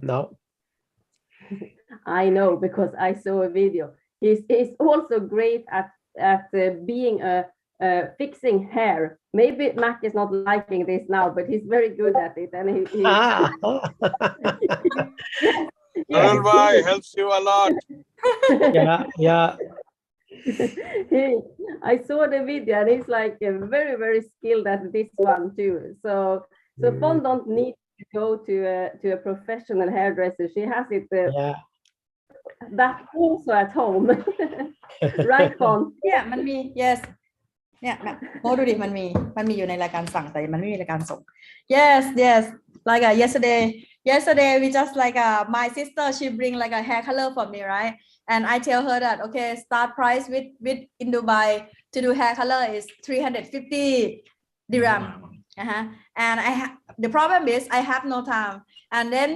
No. I know because I saw a video. He's also great at being fixing hair. Maybe Mac is not liking this now, but he's very good at it, and he yes, helps you a lot. Yeah. I saw the video, and he's like very skilled at this one too. So Fon don't need to go to a professional hairdresser. She has it that also at home. Right, Fon? Yeah, มันมี yes เนี่ยโมดูดิมันมีอยู่ในรายการสั่งแต่มันไม่มีรายการส่ง yes like yesterday we just like my sister she bring like a hair color for me, right? And I tell her that okay, start price with in Dubai to do hair color is 350 dirham. And the problem is I have no time. And then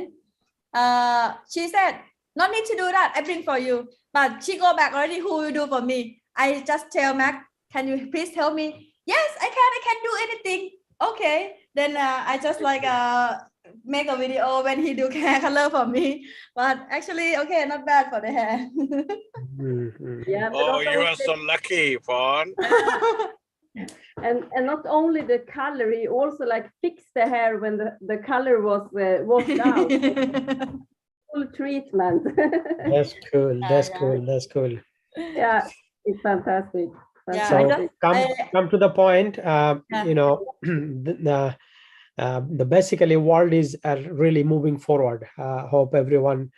she said, no need to do that, I bring for you. But she go back already, who will do for me? I just tell Mac, can you please tell me? Yes, I can do anything. Okay, then I just like make a video when he do hair color for me. But actually, okay, not bad for the hair. Yeah. Oh, you are so lucky, Fon. And not only the color, he also like fixed the hair when the color was washed out. Full treatment. That's cool. Yeah, it's fantastic. So come to the point. You know, the basically world is really moving forward. Hope everyone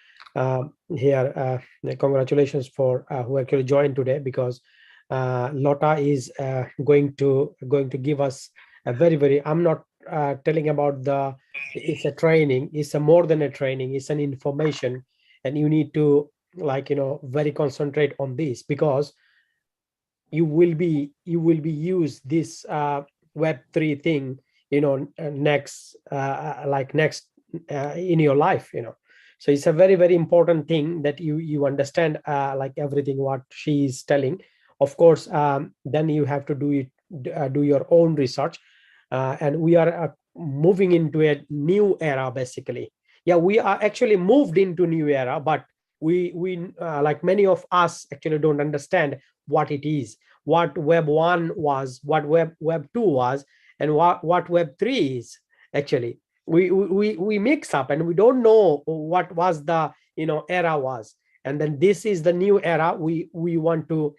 here, congratulations for who actually joined today, because Lotta is going to give us a very I'm not telling about it's a training, it's a more than a training, it's an information, and you need to like very concentrate on this, because you will be use this Web3 thing next in your life. So it's a very important thing that you understand like everything what she is telling. Of course, then you have to do your own research, and we are moving into a new era basically. Yeah, we are actually moved into new era, but we like many of us actually don't understand what it is, what Web 1 was, what Web 2 was, and what Web 3 is. Actually, we mix up and we don't know what was the era was. And then this is the new era. We want to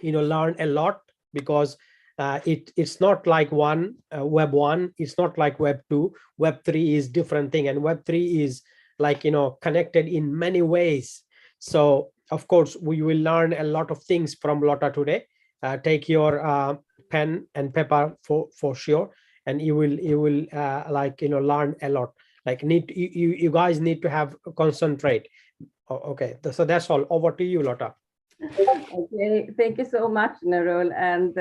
learn a lot, because it's not like Web 1, it's not like Web 2. Web 3 is different thing, and Web 3 is like connected in many ways. So of course we will learn a lot of things from Lotta today. Take your pen and paper for sure, and you will like learn a lot. Like you guys need to have concentrate. Okay, so that's all. Over to you, Lotta. Okay, thank you so much, Narul. And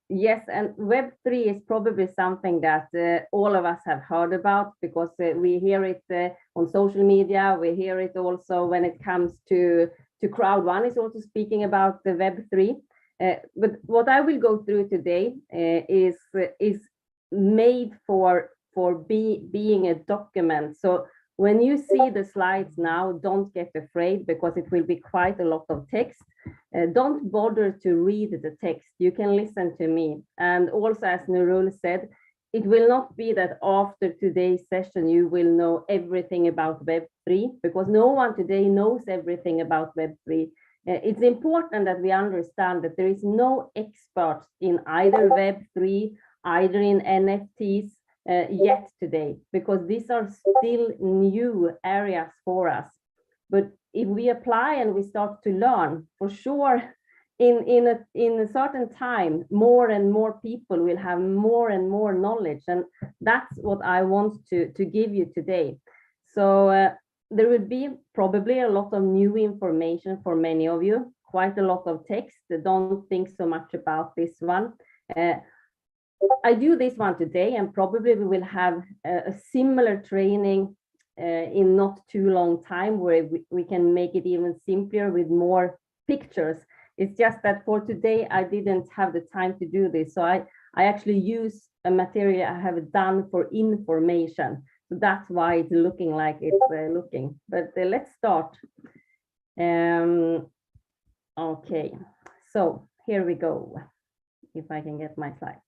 yes, and Web3 is probably something that all of us have heard about, because we hear it on social media. We hear it also when it comes to Crowd1 is also speaking about the Web3. But what I will go through today is made for being a document. So when you see the slides now, don't get afraid, because it will be quite a lot of text. Don't bother to read the text. You can listen to me. And also, as Narul said, it will not be that after today's session you will know everything about Web3, because no one today knows everything about Web3. It's important that we understand that there is no experts in either Web3, either in NFTs, yet today, because these are still new areas for us. But if we apply and we start to learn, for sure in a certain time, more and more people will have more and more knowledge, and that's what I want to give you today. So there will be probably a lot of new information for many of you, quite a lot of text. Don't think so much about this one. I do this one today, and probably we will have a similar training in not too long time, where we can make it even simpler with more pictures. It's just that for today I didn't have the time to do this, so I actually use a material I have done for information. that's why it's looking like it's looking. But let's start. Okay, so here we go. If I can get my slide.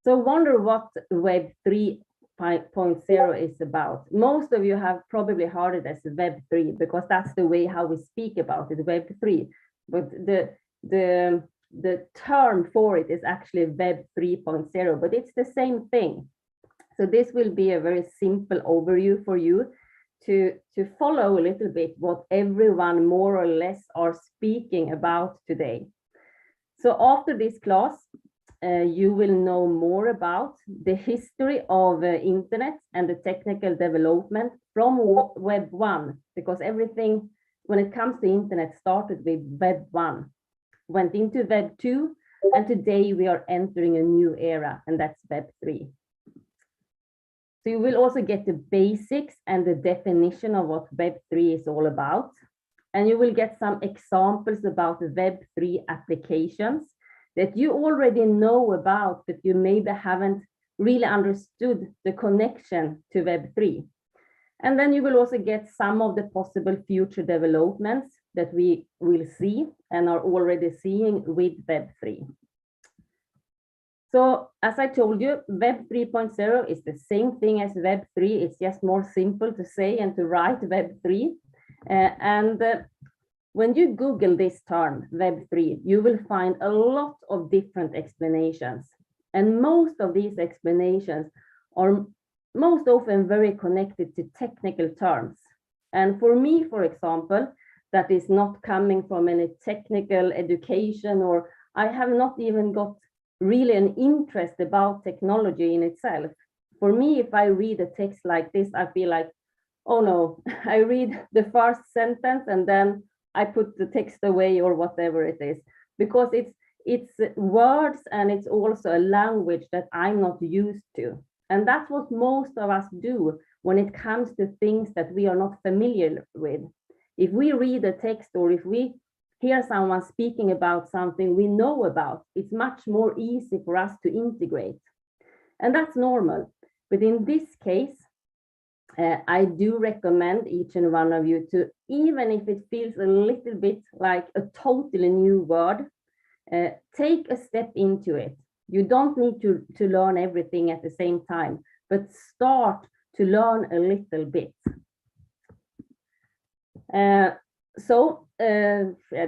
So wonder what Web 3.0 is about. Most of you have probably heard it as Web 3 because that's the way how we speak about it, Web 3. But the term for it is actually Web 3.0, but it's the same thing. So this will be a very simple overview for you to follow a little bit what everyone more or less are speaking about today. So after this class, you will know more about the history of internet and the technical development from Web 1, because everything when it comes to internet started with Web 1, went into Web 2, and today we are entering a new era, and that's Web 3. So you will also get the basics and the definition of what Web 3 is all about. And you will get some examples about the Web 3 applications that you already know about, but you maybe haven't really understood the connection to Web 3. And then you will also get some of the possible future developments that we will see and are already seeing with Web 3. So as I told you, Web 3.0 is the same thing as Web 3. It's just more simple to say and to write Web 3. When you Google this term, Web 3, you will find a lot of different explanations. And most of these explanations are most often very connected to technical terms. And for me, for example, that is not coming from any technical education, or I have not even got really an interest about technology in itself. For me, if I read a text like this, I feel like, oh no, I read the first sentence and then I put the text away or whatever it is, because it's words and it's also a language that I'm not used to. And that's what most of us do when it comes to things that we are not familiar with. If we read a text or if we hear someone speaking about something we know about, it's much more easy for us to integrate. And that's normal. But in this case, I do recommend each and one of you to, even if it feels a little bit like a totally new word, take a step into it. You don't need to learn everything at the same time, but start to learn a little bit.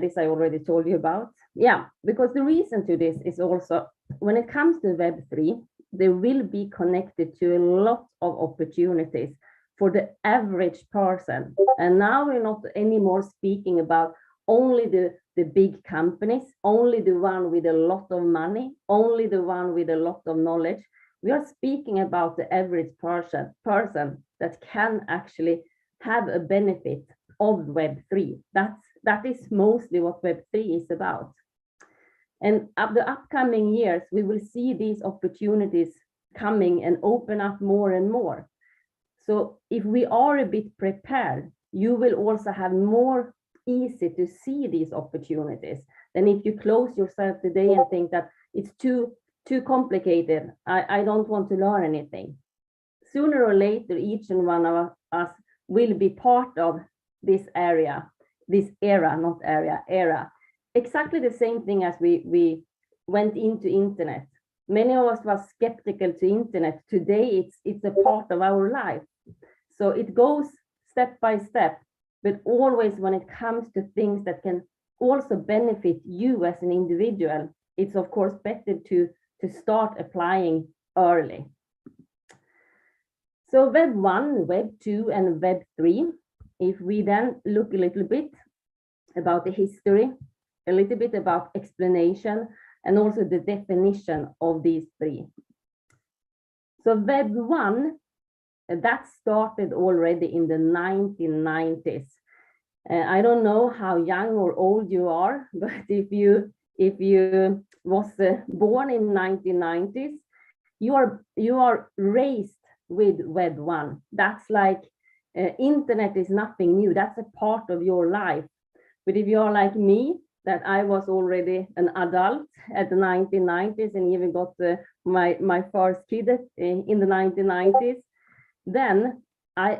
This I already told you about. Yeah, because the reason to this is also when it comes to Web 3, they will be connected to a lot of opportunities for the average person. And now we're not anymore speaking about only the big companies, only the one with a lot of money, only the one with a lot of knowledge. We are speaking about the average person that can actually have a benefit of Web 3. That is mostly what Web 3 is about. And of the upcoming years, we will see these opportunities coming and open up more and more. So if we are a bit prepared, you will also have more easy to see these opportunities than if you close yourself today and think that it's too complicated. I don't want to learn anything. Sooner or later, each and one of us will be part of this era. Exactly the same thing as we went into internet. Many of us were skeptical to internet. Today, it's a part of our life. So it goes step by step, but always when it comes to things that can also benefit you as an individual, it's of course better to start applying early. So Web 1, Web 2, and Web 3, if we then look a little bit about the history, a little bit about explanation, and also the definition of these three. So Web 1, that started already in the 1990s. I don't know how young or old you are, but if you was born in 1990s, you are raised with Web 1. That's like internet is nothing new. That's a part of your life. But if you are like me, that I was already an adult at the 1990s and even got my first kid in the 1990s, then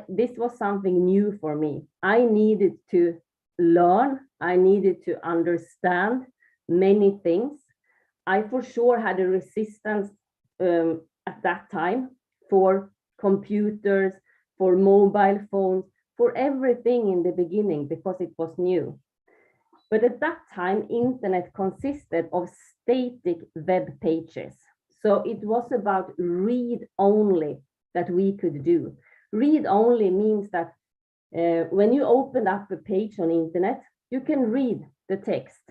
this was something new for me. I needed to learn, I needed to understand many things. I for sure had a resistance at that time for computers, for mobile phones, for everything in the beginning because it was new. But at that time, internet consisted of static web pages. So it was about read only that we could do. Read only means that when you opened up a page on internet, you can read the text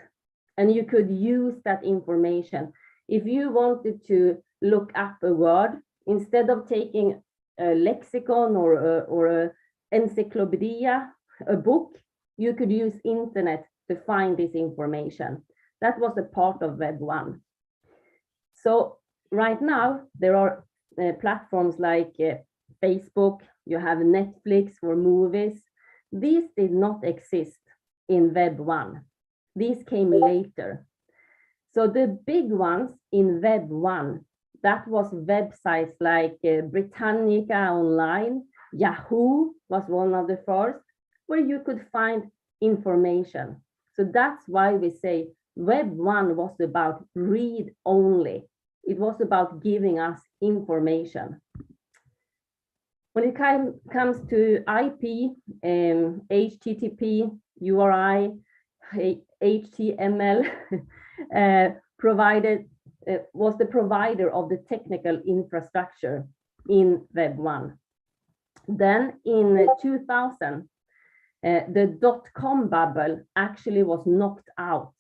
and you could use that information. If you wanted to look up a word, instead of taking a lexicon or a encyclopedia, a book, you could use internet to find this information. That was a part of Web 1. So right now, there are platforms like Facebook, you have Netflix for movies. These did not exist in Web 1. These came later. So the big ones in Web 1, that was websites like Britannica Online, Yahoo was one of the first, where you could find information. So that's why we say Web 1 was about read only. It was about giving us information. When it comes to IP, HTTP, URI, HTML, was the provider of the technical infrastructure in Web 1. Then in 2000, the dot-com bubble actually was knocked out.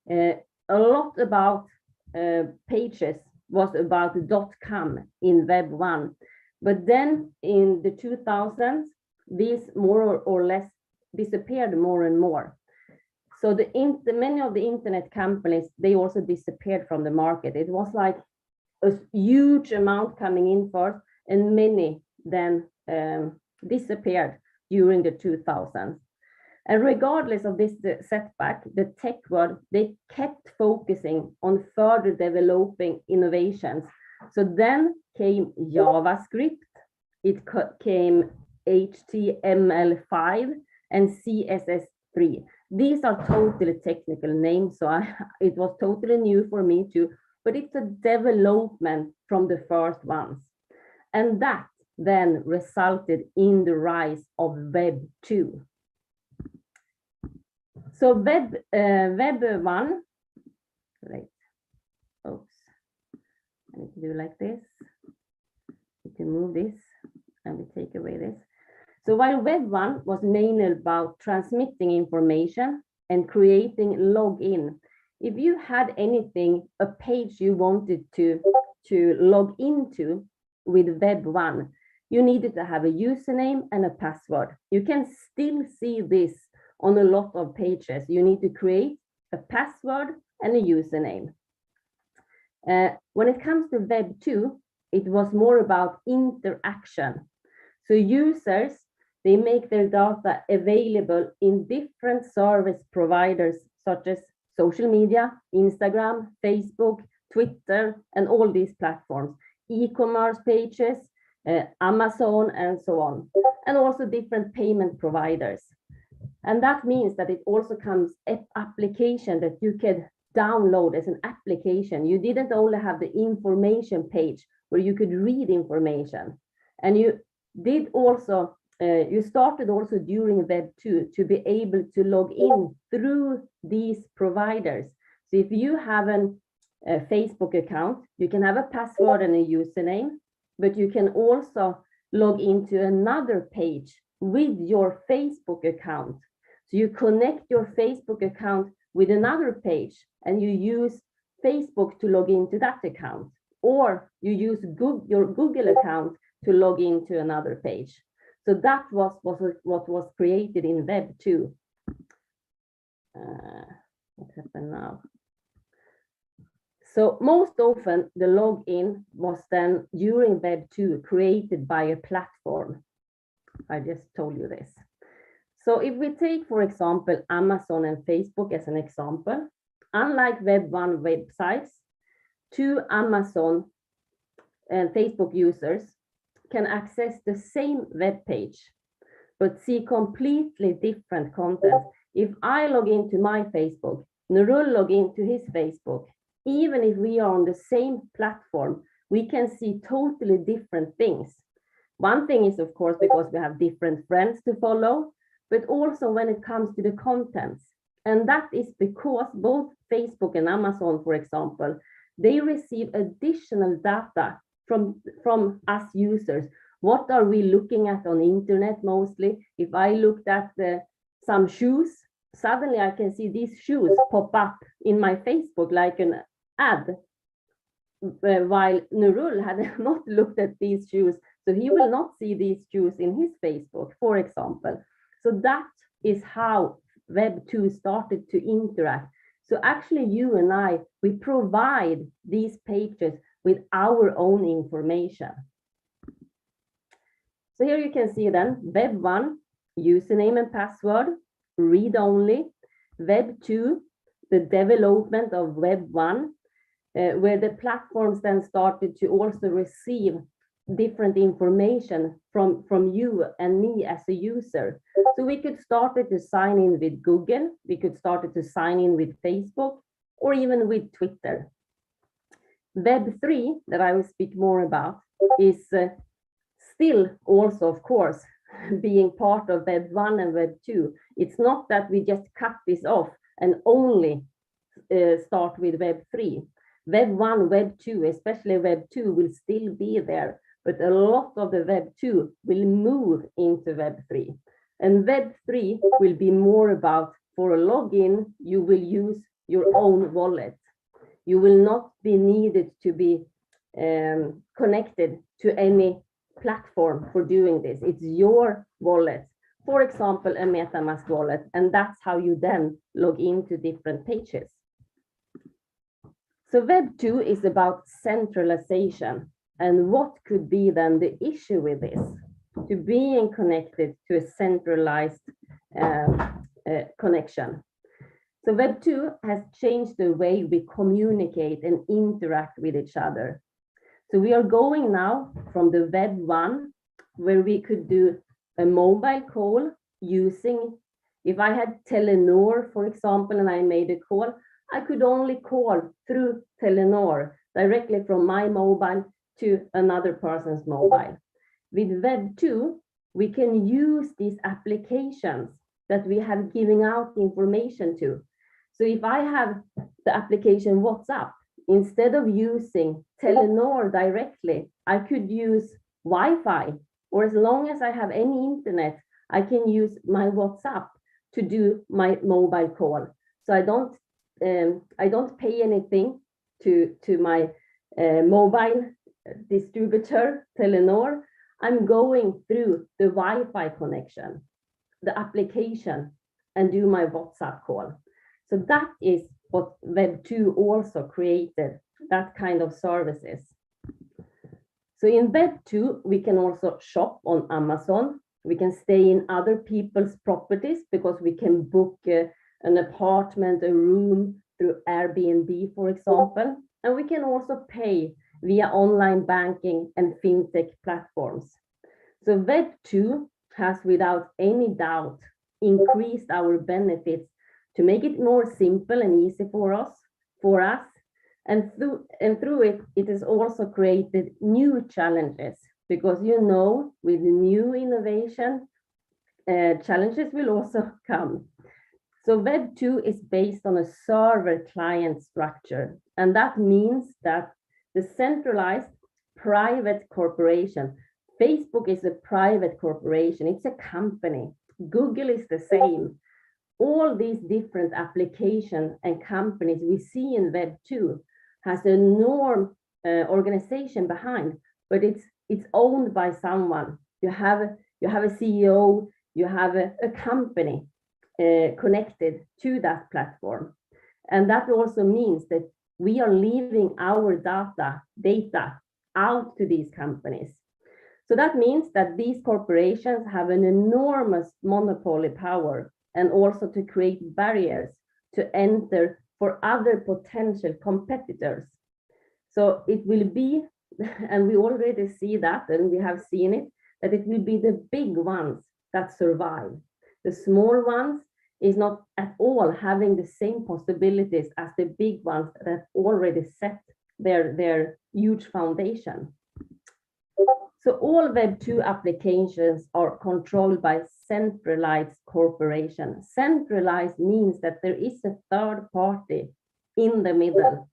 A lot about pages was about .com in Web 1. But then in the 2000s, these more or less disappeared more and more. So many of the internet companies, they also disappeared from the market. It was like a huge amount coming in first, and many then disappeared during the 2000s. And regardless of this setback, the tech world, they kept focusing on further developing innovations. So then came JavaScript, it came HTML5 and CSS3. These are totally technical names, so it was totally new for me too, but it's a development from the first ones. And that then resulted in the rise of Web 2. So Web 1, right, oops, I need to do like this. We can move this and we take away this. So while Web 1 was mainly about transmitting information and creating login, if you had anything, a page you wanted to log into with Web 1, you needed to have a username and a password. You can still see this on a lot of pages. You need to create a password and a username. When it comes to Web 2, it was more about interaction. So users, they make their data available in different service providers such as social media, Instagram, Facebook, Twitter, and all these platforms, e-commerce pages, Amazon, and so on, and also different payment providers. And that means that it also comes an application that you can download as an application. You didn't only have the information page where you could read information, and you did also you started also during Web 2 to be able to log in through these providers. So if you have a Facebook account, you can have a password and a username, but you can also log into another page with your Facebook account. So you connect your Facebook account with another page and you use Facebook to log into that account, or you use your Google account to log into another page. So that was what was created in Web 2. What happened now? So most often the login was then during Web 2 created by a platform. I just told you this. So if we take, for example, Amazon and Facebook as an example, unlike Web 1 websites, to Amazon and Facebook users, can access the same web page, but see completely different content. If I log into my Facebook, Nurul log into his Facebook, even if we are on the same platform, we can see totally different things. One thing is, of course, because we have different friends to follow, but also when it comes to the contents. And that is because both Facebook and Amazon, for example, they receive additional data from us users. What are we looking at on the internet mostly? If I looked at some shoes, suddenly I can see these shoes pop up in my Facebook like an ad, while Nurul had not looked at these shoes, so he will not see these shoes in his Facebook, for example. So that is how Web 2 started to interact. So actually you and I, we provide these pages with our own information. So here you can see then Web 1, username and password, read only. Web 2, the development of Web 1, where the platforms then started to also receive different information from you and me as a user. So we could start to sign in with Google, we could start to sign in with Facebook, or even with Twitter. Web 3, that I will speak more about, is still also, of course, being part of Web 1 and Web 2. It's not that we just cut this off and only start with Web 3. Web 1, Web 2, especially Web 2 will still be there, but a lot of the Web 2 will move into Web 3. And Web 3 will be more about, for a login, you will use your own wallet. You will not be needed to be connected to any platform for doing this. It's your wallet, for example, a MetaMask wallet, and that's how you then log into different pages. So Web 2 is about centralization, and what could be then the issue with this? To being connected to a centralized connection. So Web 2 has changed the way we communicate and interact with each other. So we are going now from the Web 1, where we could do a mobile call using, if I had Telenor, for example, and I made a call, I could only call through Telenor directly from my mobile to another person's mobile. With Web 2, we can use these applications that we have given out information to. So if I have the application WhatsApp, instead of using Telenor directly, I could use Wi-Fi, or as long as I have any internet, I can use my WhatsApp to do my mobile call. So I don't pay anything to my mobile distributor, Telenor. I'm going through the Wi-Fi connection, the application, and do my WhatsApp call. So that is what Web 2 also created, that kind of services. So in Web 2, we can also shop on Amazon. We can stay in other people's properties because we can book an apartment, a room through Airbnb, for example. And we can also pay via online banking and fintech platforms. So Web 2 has without any doubt increased our benefits to make it more simple and easy for us. And through it, it has also created new challenges, because with new innovation, challenges will also come. So Web 2 is based on a server client structure, and that means that the centralized private corporation, Facebook is a private corporation, it's a company, Google is the same. All these different applications and companies we see in Web 2 has a enormous organization behind, but it's owned by someone. You have a CEO, you have a company connected to that platform. And that also means that we are leaving our data out to these companies. So that means that these corporations have an enormous monopoly power, and also to create barriers to enter for other potential competitors. So it will be and we already see that, and we have seen it, that it will be the big ones that survive. The small ones is not at all having the same possibilities as the big ones that already set their huge foundation. So all Web2 applications are controlled by centralized corporation. Centralized means that there is a third party in the middle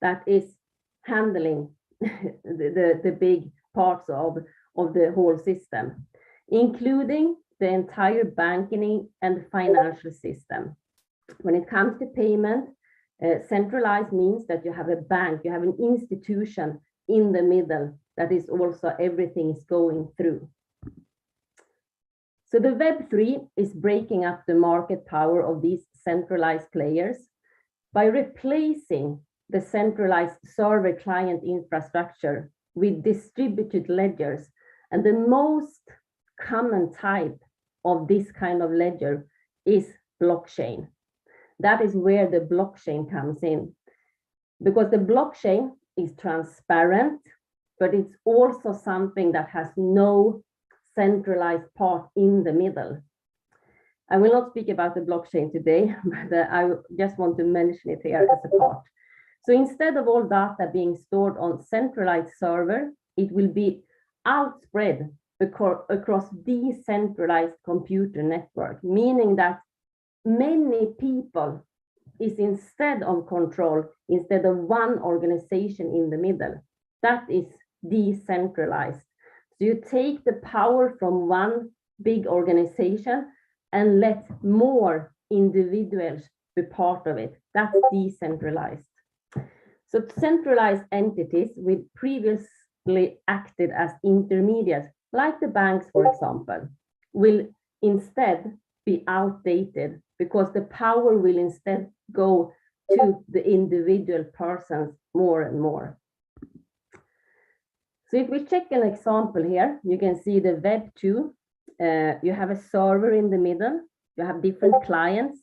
that is handling the big parts of the whole system, including the entire banking and financial system. When it comes to payment, centralized means that you have a bank, you have an institution in the middle that is also everything is going through. So the Web3 is breaking up the market power of these centralized players by replacing the centralized server client infrastructure with distributed ledgers. And the most common type of this kind of ledger is blockchain. That is where the blockchain comes in, because the blockchain is transparent, but it's also something that has no centralized part in the middle. I will not speak about the blockchain today, but I just want to mention it here as a part. So instead of all data being stored on centralized server, it will be outspread across decentralized computer network, meaning that many people is instead of control, instead of one organization in the middle. That is decentralized. So you take the power from one big organization and let more individuals be part of it. That's decentralized. So centralized entities with previously acted as intermediaries, like the banks, for example, will instead be outdated because the power will instead go to the individual persons more and more. So if we check an example here, you can see the Web2. You have a server in the middle, you have different clients,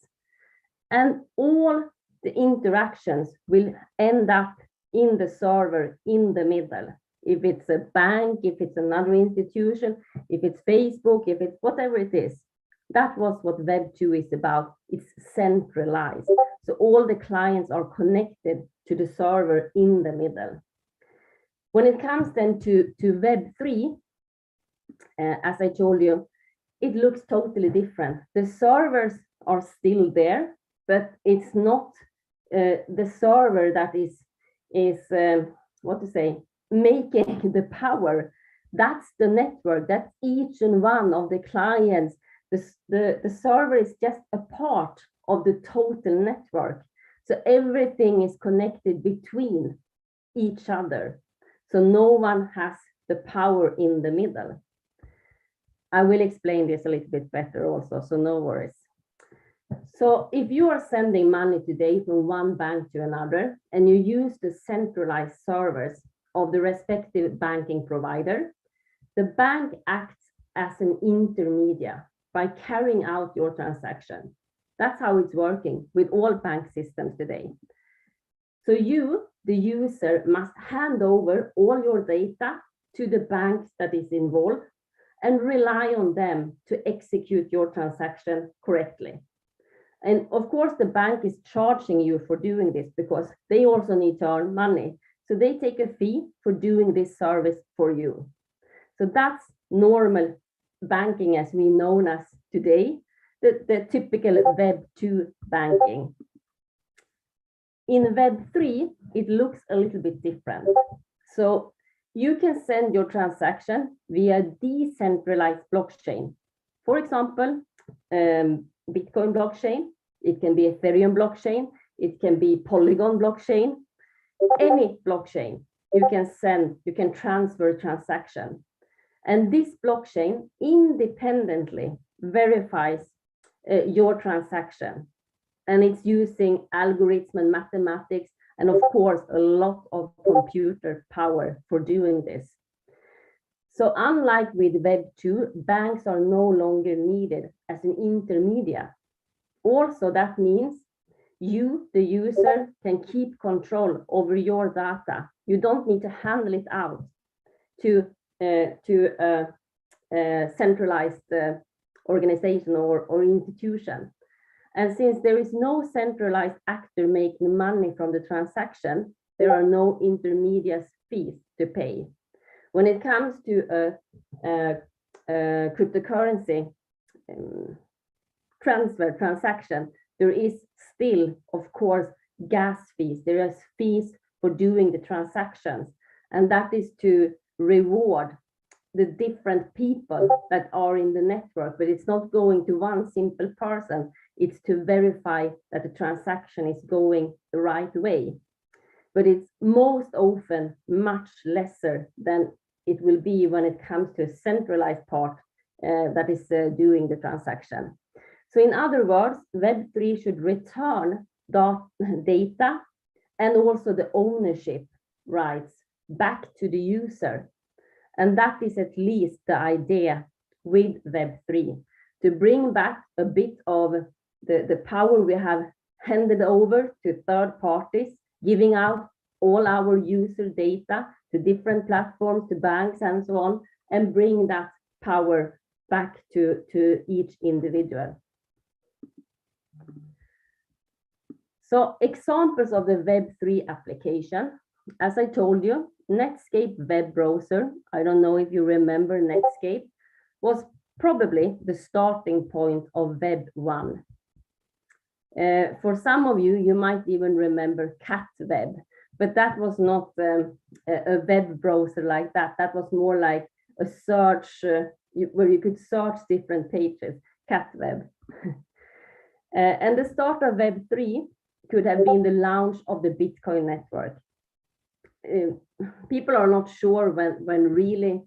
and all the interactions will end up in the server in the middle. If it's a bank, if it's another institution, if it's Facebook, if it's whatever it is. That was what Web2 is about. It's centralized. So all the clients are connected to the server in the middle. When it comes then to Web3, as I told you, it looks totally different. The servers are still there, but it's not the server that is making the power. That's the network. That's each and one of the clients. The server is just a part of the total network. So everything is connected between each other. So no one has the power in the middle. I will explain this a little bit better also, so no worries. So if you are sending money today from one bank to another, and you use the centralized servers of the respective banking provider, the bank acts as an intermediary by carrying out your transaction. That's how it's working with all bank systems today. So you, the user, must hand over all your data to the banks that is involved and rely on them to execute your transaction correctly. And of course, the bank is charging you for doing this because they also need to earn money. So they take a fee for doing this service for you. So that's normal banking as we know as today, the typical Web2 banking. In Web3, it looks a little bit different. So you can send your transaction via decentralized blockchain. For example, Bitcoin blockchain, it can be Ethereum blockchain, it can be Polygon blockchain, any blockchain you can send, you can transfer transaction. And this blockchain independently verifies your transaction. And it's using algorithms and mathematics, and of course, a lot of computer power for doing this. So unlike with Web2, banks are no longer needed as an intermediary. Also, that means You, the user, can keep control over your data. You don't need to handle it out to centralized organization or institution. And since there is no centralized actor making money from the transaction, there are no intermediate fees to pay. When it comes to a cryptocurrency transaction, there is still, of course, gas fees. There is fees for doing the transactions, and that is to reward the different people that are in the network, but it's not going to one simple person. It's to verify that the transaction is going the right way. But it's most often much lesser than it will be when it comes to a centralized part that is doing the transaction. So in other words, Web3 should return data and also the ownership rights back to the user. And that is at least the idea with Web3, to bring back a bit of the power we have handed over to third parties, giving out all our user data to different platforms, to banks and so on, and bring that power back to each individual. So examples of the Web3 application, as I told you, Netscape web browser, I don't know if you remember Netscape, was probably the starting point of Web 1. For some of you, you might even remember Cat Web, but that was not a web browser like that. That was more like a search where you could search different pages, Cat Web. And the start of Web 3 could have been the launch of the Bitcoin network. People are not sure when really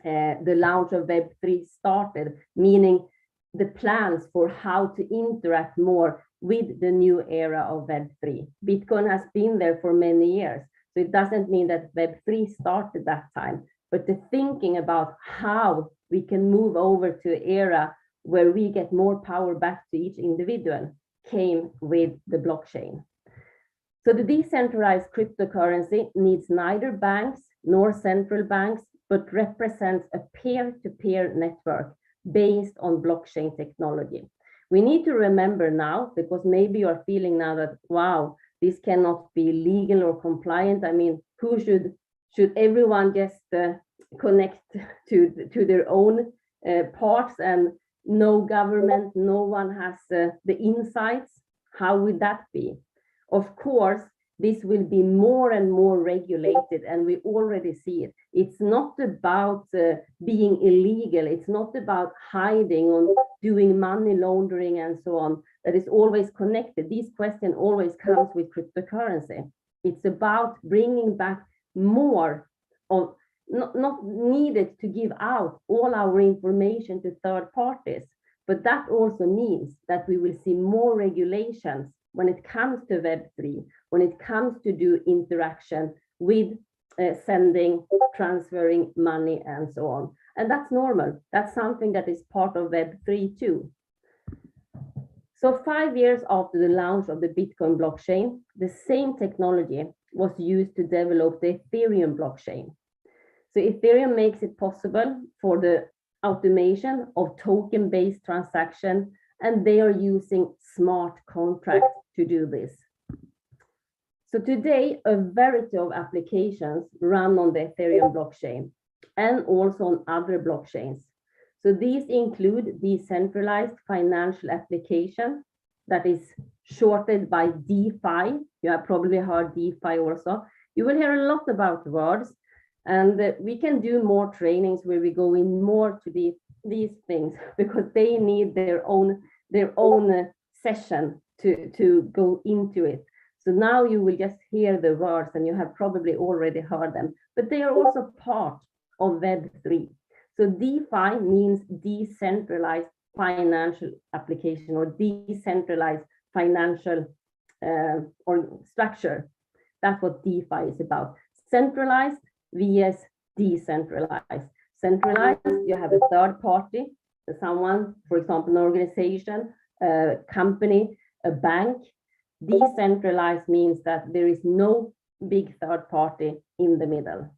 the launch of Web 3 started, meaning the plans for how to interact more with the new era of Web 3. Bitcoin has been there for many years, so it doesn't mean that Web 3 started that time, but the thinking about how we can move over to an era where we get more power back to each individual came with the blockchain. So the decentralized cryptocurrency needs neither banks nor central banks, but represents a peer-to-peer network based on blockchain technology. We need to remember now, because maybe you're feeling now that, wow, this cannot be legal or compliant. I mean, who should everyone just connect to their own parts and no government, no one has the insights? How would that be? Of course, this will be more and more regulated, and we already see it. It's not about being illegal. It's not about hiding or doing money laundering and so on. That is always connected. This question always comes with cryptocurrency. It's about bringing back more of, not needed to give out all our information to third parties, but that also means that we will see more regulations when it comes to Web3, when it comes to do interaction with sending, transferring money and so on. And that's normal. That's something that is part of Web3 too. So 5 years after the launch of the Bitcoin blockchain, the same technology was used to develop the Ethereum blockchain. So Ethereum makes it possible for the automation of token-based transaction, and they are using smart contracts to do this. So today, a variety of applications run on the Ethereum blockchain and also on other blockchains. So these include decentralized financial application, that is shortened by DeFi. You have probably heard DeFi also. You will hear a lot about words, and we can do more trainings where we go in more to these things, because they need their own session to go into it. So now you will just hear the words, and you have probably already heard them, but they are also part of Web3. So DeFi means decentralized financial application, or decentralized financial or structure. That's what DeFi is about. Centralized vs decentralized. Centralized, you have a third party, someone, for example, an organization, a company, a bank, Decentralized means that there is no big third party in the middle.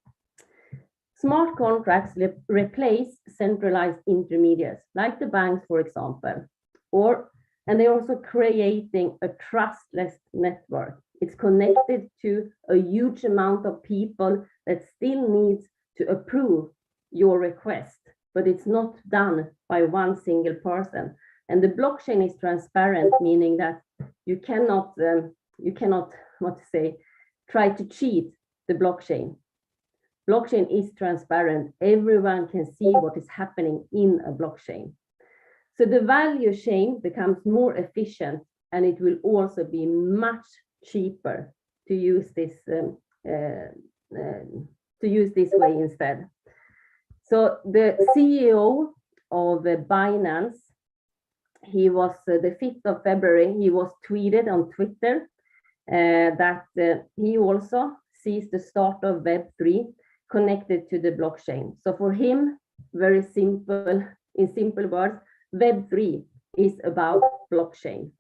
Smart contracts replace centralized intermediaries, like the banks, for example, and they're also creating a trustless network. It's connected to a huge amount of people that still needs to approve your request, but it's not done by one single person. And the blockchain is transparent, meaning that you cannot, try to cheat the blockchain. Blockchain is transparent. Everyone can see what is happening in a blockchain. So the value chain becomes more efficient, and it will also be much cheaper to use this way instead. So the CEO of Binance, he was the 5th of February, he was tweeted on Twitter that he also sees the start of Web3 connected to the blockchain. So for him, very simple, in simple words, Web3 is about blockchain.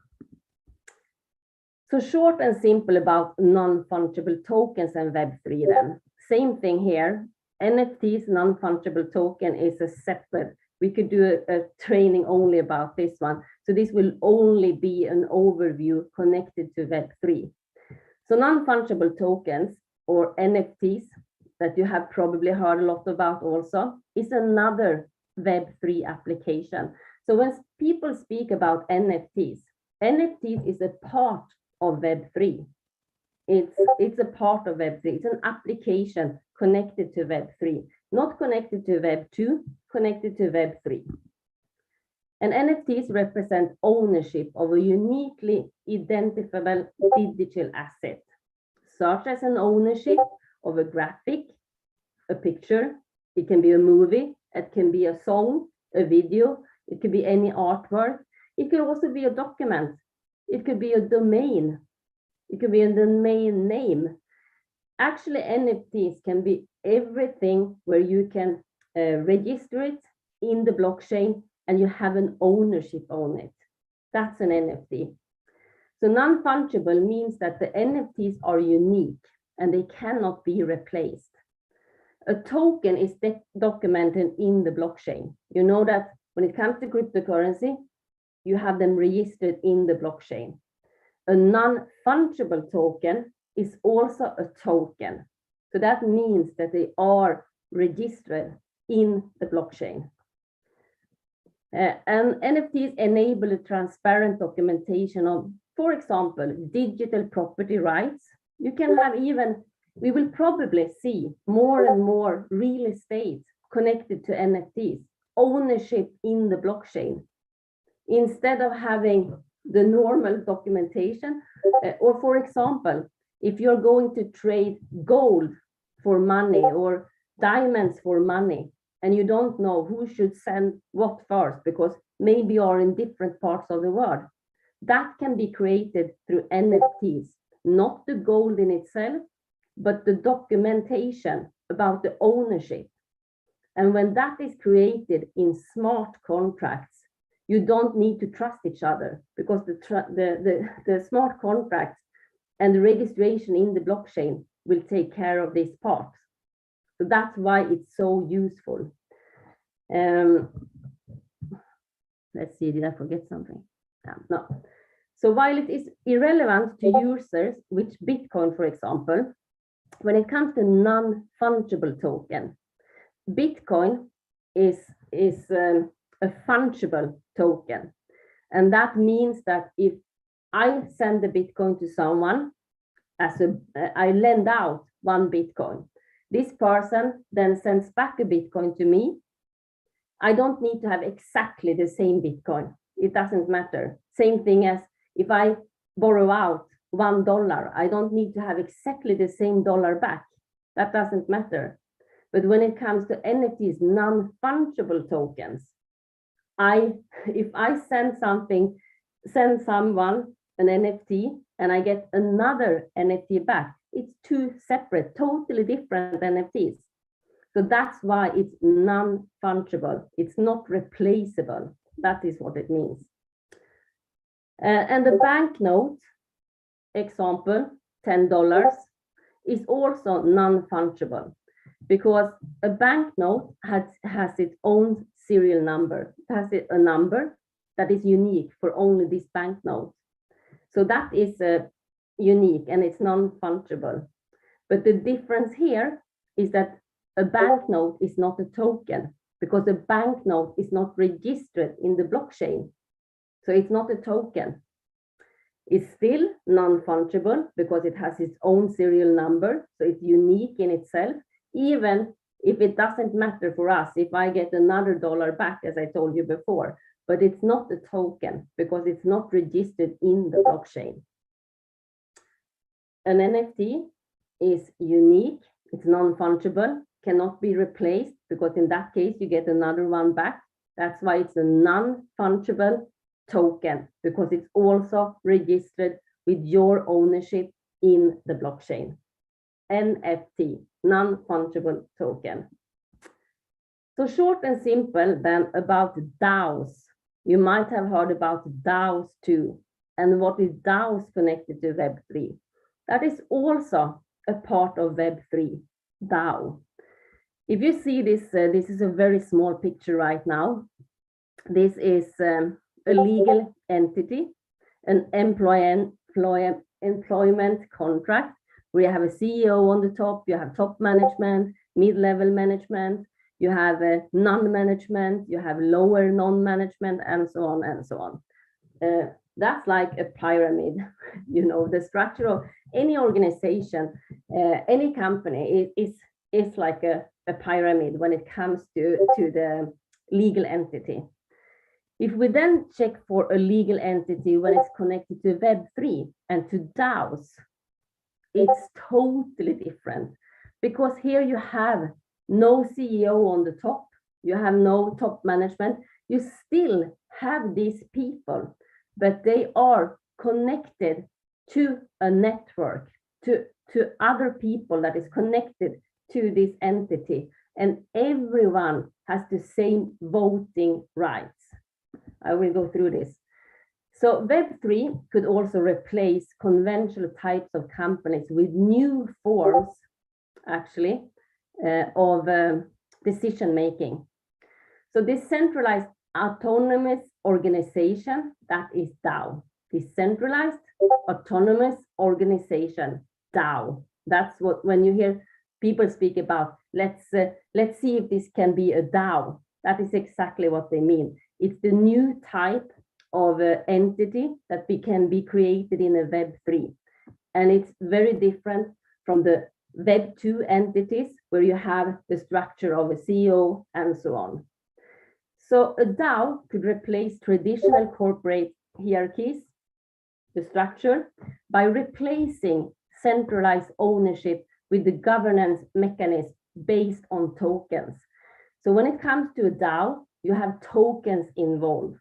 So short and simple about non-fungible tokens and Web3 then. Same thing here. NFTs, non-fungible token, is a separate. We could do a training only about this one. So this will only be an overview connected to Web3. So non-fungible tokens, or NFTs, that you have probably heard a lot about also, is another Web3 application. So when people speak about NFTs, NFTs is a part of Web3. It's a part of Web3. It's an application connected to Web3, not connected to Web2, connected to Web3. And NFTs represent ownership of a uniquely identifiable digital asset, such as an ownership of a graphic, a picture. It can be a movie, it can be a song, a video, it could be any artwork. It could also be a document. It could be a domain. It could be a domain name. Actually, NFTs can be everything where you can register it in the blockchain and you have an ownership on it. That's an NFT. So non-fungible means that the NFTs are unique and they cannot be replaced. A token is documented in the blockchain. You know that when it comes to cryptocurrency, you have them registered in the blockchain. A non-fungible token is also a token. So that means that they are registered in the blockchain. And NFTs enable a transparent documentation of, for example, digital property rights. You can have even, we will probably see more and more real estate connected to NFTs, ownership in the blockchain, instead of having the normal documentation. Or for example, if you're going to trade gold for money or diamonds for money, and you don't know who should send what first, because maybe you're in different parts of the world, that can be created through NFTs, not the gold in itself, but the documentation about the ownership. And when that is created in smart contracts, you don't need to trust each other, because the smart contracts and the registration in the blockchain will take care of this part. So that's why it's so useful. Let's see, did I forget something? No. So while it is irrelevant to users, which Bitcoin, for example, when it comes to non-fungible token, Bitcoin is a fungible token. And that means that if I send the Bitcoin to someone, I lend out one Bitcoin. This person then sends back a Bitcoin to me. I don't need to have exactly the same Bitcoin. It doesn't matter. Same thing as if I borrow out $1, I don't need to have exactly the same dollar back. That doesn't matter. But when it comes to NFTs, non-fungible tokens, if I send someone an NFT and I get another NFT back, it's two separate, totally different NFTs. So that's why it's non-fungible. It's not replaceable. That is what it means. And the banknote example, $10, is also non-fungible because a banknote has its own serial number. It has a number that is unique for only this banknote. So that is unique and it's non-fungible. But the difference here is that a banknote is not a token because a banknote is not registered in the blockchain. So it's not a token. It's still non-fungible because it has its own serial number. So it's unique in itself, even if it doesn't matter for us if I get another dollar back, as I told you before, but it's not a token because it's not registered in the blockchain. An NFT is unique, it's non-fungible, cannot be replaced because in that case you get another one back. That's why it's a non-fungible token because it's also registered with your ownership in the blockchain. NFT, non-fungible token. So short and simple then about DAOs. You might have heard about DAOs too. And what is DAOs connected to Web3? That is also a part of Web3, DAO. If you see this, this is a very small picture right now. This is a legal entity, an employment contract where you have a CEO on the top, you have top management, mid-level management, you have a non-management, you have lower non-management, and so on and so on. That's like a pyramid, you know, the structure of any organization, any company is like a pyramid when it comes to the legal entity. If we then check for a legal entity when it's connected to Web3 and to DAOs, it's totally different because here you have no CEO on the top, you have no top management, you still have these people, but they are connected to a network, to other people that is connected to this entity, and everyone has the same voting rights. I will go through this. So Web3 could also replace conventional types of companies with new forms, actually, of decision making. So decentralized autonomous organization, that is DAO. Decentralized autonomous organization, DAO. That's what, when you hear people speak about, let's see if this can be a DAO. That is exactly what they mean. It's the new type of entity that can be created in a Web3. And it's very different from the Web2 entities where you have the structure of a CEO and so on. So a DAO could replace traditional corporate hierarchies, the structure, by replacing centralized ownership with the governance mechanism based on tokens. So when it comes to a DAO, you have tokens involved.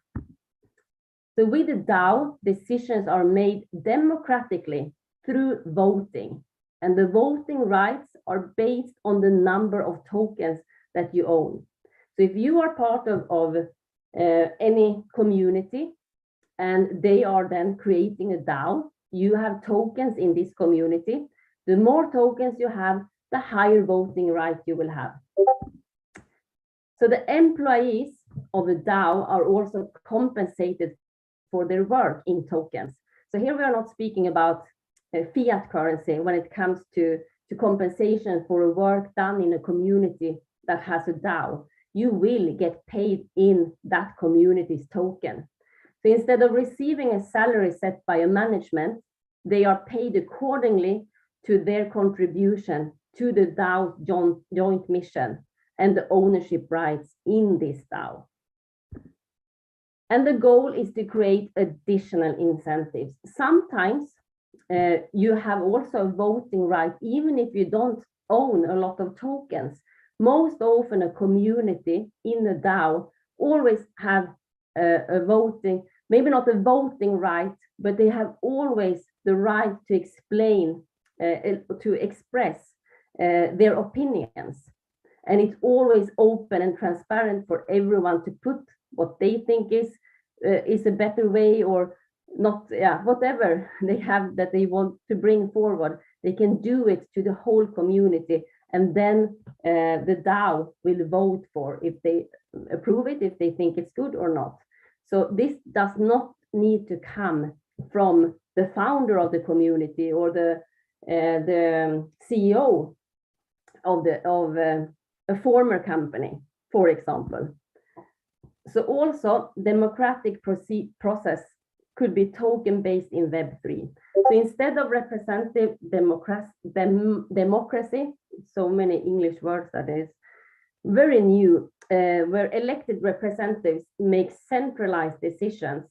So with the DAO, decisions are made democratically through voting, and the voting rights are based on the number of tokens that you own. So if you are part of any community and they are then creating a DAO, you have tokens in this community. The more tokens you have, the higher voting right you will have. So the employees of a DAO are also compensated for their work in tokens. So here we are not speaking about fiat currency when it comes to compensation for work done in a community that has a DAO. You will get paid in that community's token. So instead of receiving a salary set by a management, they are paid accordingly to their contribution to the DAO joint mission and the ownership rights in this DAO. And the goal is to create additional incentives. Sometimes you have also a voting right, even if you don't own a lot of tokens. Most often a community in a DAO always have a voting, maybe not a voting right, but they have always the right to explain, to express their opinions. And it's always open and transparent for everyone to put what they think is a better way, or whatever they have that they want to bring forward, they can do it to the whole community, and then the DAO will vote for if they approve it, if they think it's good or not. So this does not need to come from the founder of the community or the CEO of a former company, for example. So also democratic process could be token-based in Web3. So instead of representative democracy, so many English words that is very new, where elected representatives make centralized decisions,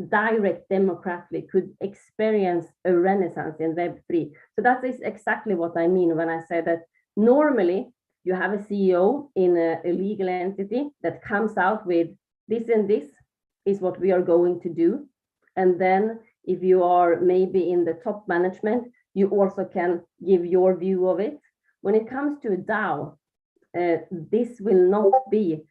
direct democratically could experience a renaissance in Web3. So that is exactly what I mean when I say that normally you have a CEO in a legal entity that comes out with this and this is what we are going to do. And then if you are maybe in the top management, you also can give your view of it. When it comes to a DAO, this will not be,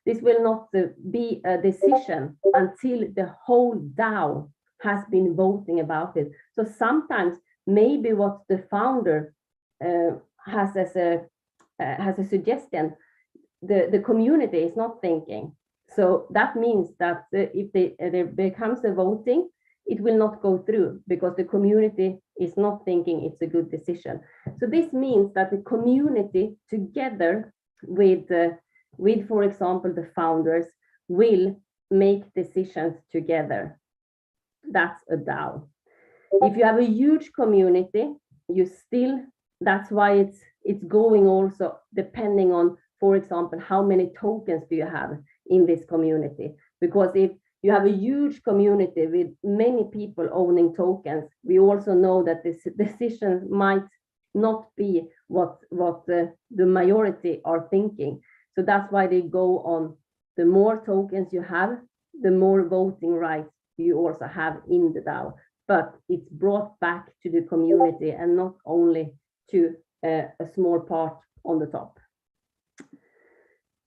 this will not be a decision until the whole DAO has been voting about it. So sometimes maybe what the founder has as a suggestion, the community is not thinking. So that means that if there becomes a voting, it will not go through because the community is not thinking it's a good decision. So this means that the community together with for example, the founders will make decisions together. That's a DAO. If you have a huge community, that's why it's going also depending on, for example, how many tokens do you have in this community? Because if you have a huge community with many people owning tokens, we also know that this decision might not be what the majority are thinking. So that's why they go on the more tokens you have, the more voting rights you also have in the DAO. But it's brought back to the community and not only to a small part on the top.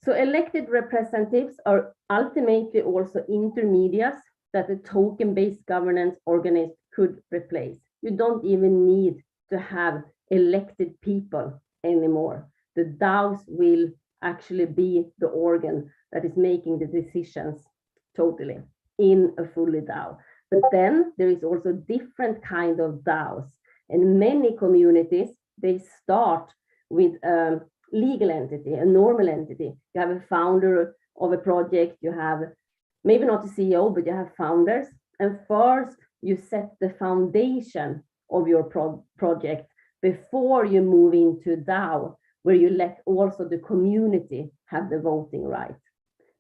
So elected representatives are ultimately also intermediaries that the token-based governance organism could replace. You don't even need to have elected people anymore. The DAOs will actually be the organ that is making the decisions totally in a fully DAO. But then there is also different kind of DAOs, and many communities, they start with a legal entity, a normal entity. You have a founder of a project, you have maybe not a CEO, but you have founders. And first you set the foundation of your project before you move into DAO, where you let also the community have the voting right.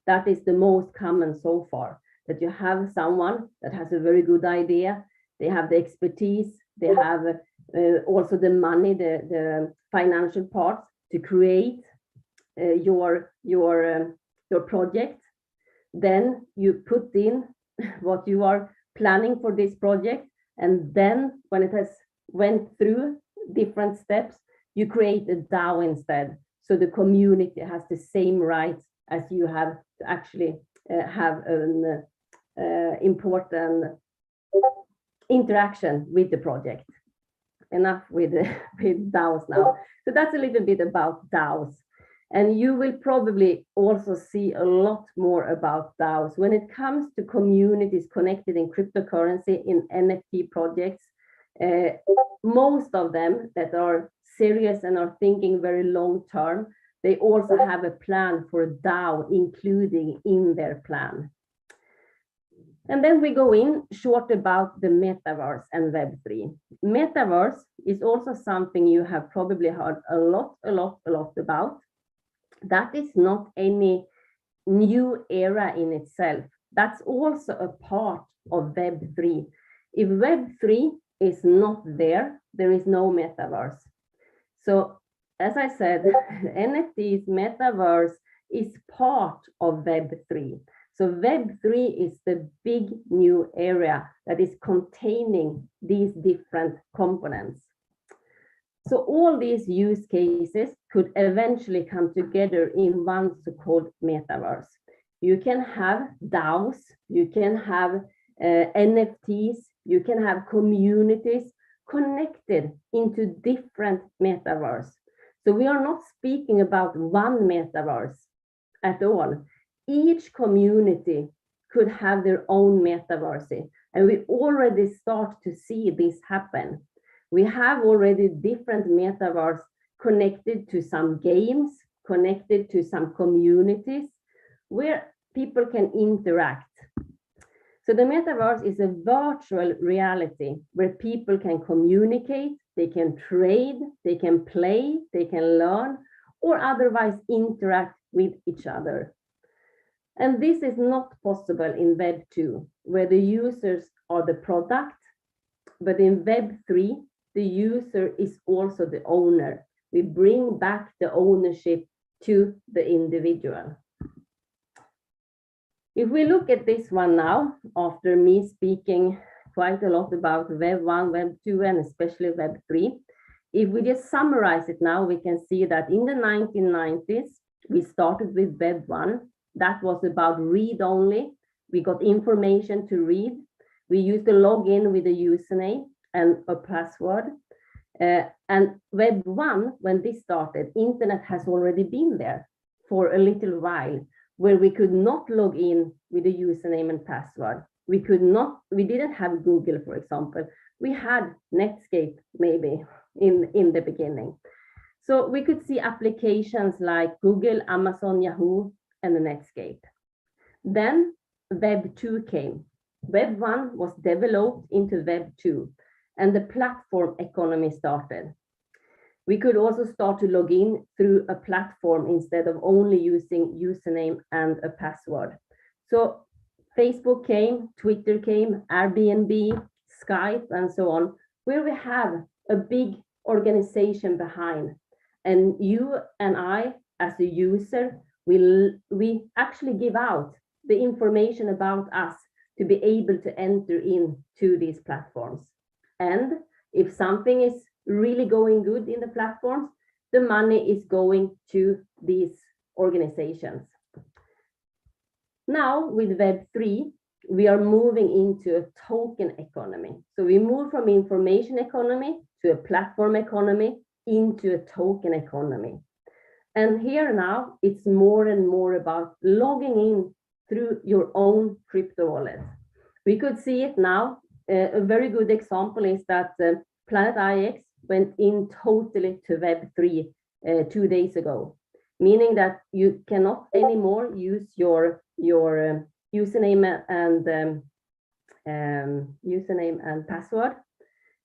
That is the most common so far, that you have someone that has a very good idea, they have the expertise, they have also the money, the financial parts to create your project. Then you put in what you are planning for this project, and then when it has went through different steps, you create a DAO instead. So the community has the same rights as you have to actually have an important interaction with the project. Enough with DAOs now. So that's a little bit about DAOs. And you will probably also see a lot more about DAOs. When it comes to communities connected in cryptocurrency, in NFT projects, most of them that are serious and are thinking very long term, they also have a plan for a DAO including in their plan. And then we go in short about the metaverse and Web3. Metaverse is also something you have probably heard a lot about. That is not any new era in itself. That's also a part of Web3. If Web3 is not there, there is no metaverse. So as I said, NFTs, metaverse is part of Web3. So Web3 is the big new area that is containing these different components. So all these use cases could eventually come together in one so-called metaverse. You can have DAOs, you can have NFTs, you can have communities connected into different metaverse. So we are not speaking about one metaverse at all. Each community could have their own metaverse, and we already start to see this happen. We have already different metaverse connected to some games, connected to some communities where people can interact. So the metaverse is a virtual reality where people can communicate, they can trade, they can play, they can learn, or otherwise interact with each other. And this is not possible in Web 2, where the users are the product, but in Web 3, the user is also the owner. We bring back the ownership to the individual. If we look at this one now, after me speaking quite a lot about Web 1, Web 2, and especially Web 3, if we just summarize it now, we can see that in the 1990s, we started with Web 1. That was about read only. We got information to read. We used to log in with a username and a password. And Web 1, when this started, internet has already been there for a little while, where we could not log in with a username and password. We didn't have Google, for example. We had Netscape maybe in the beginning. So we could see applications like Google, Amazon, Yahoo, and Netscape. Then Web 2 came. Web 1 was developed into Web 2, and the platform economy started. We could also start to log in through a platform instead of only using username and a password. So Facebook came, Twitter came, Airbnb, Skype, and so on, where we have a big organization behind. And you and I, as a user, we actually give out the information about us to be able to enter into these platforms. And if something is really going good in the platforms, the money is going to these organizations. Now with Web 3, we are moving into a token economy. So we move from information economy to a platform economy into a token economy. And here now, it's more and more about logging in through your own crypto wallet. We could see it now. A very good example is that Planet IX went in totally to Web 3 2 days ago, meaning that you cannot anymore use your username and password.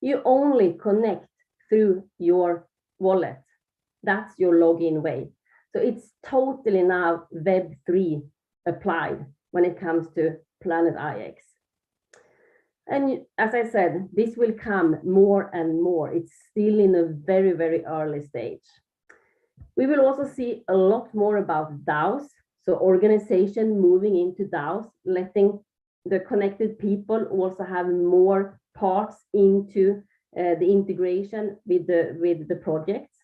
You only connect through your wallet. That's your login way. So it's totally now Web 3 applied when it comes to Planet IX. And as I said, this will come more and more. It's still in a very, very early stage. We will also see a lot more about DAOs. So organization moving into DAOs, letting the connected people also have more parts into the integration with the projects.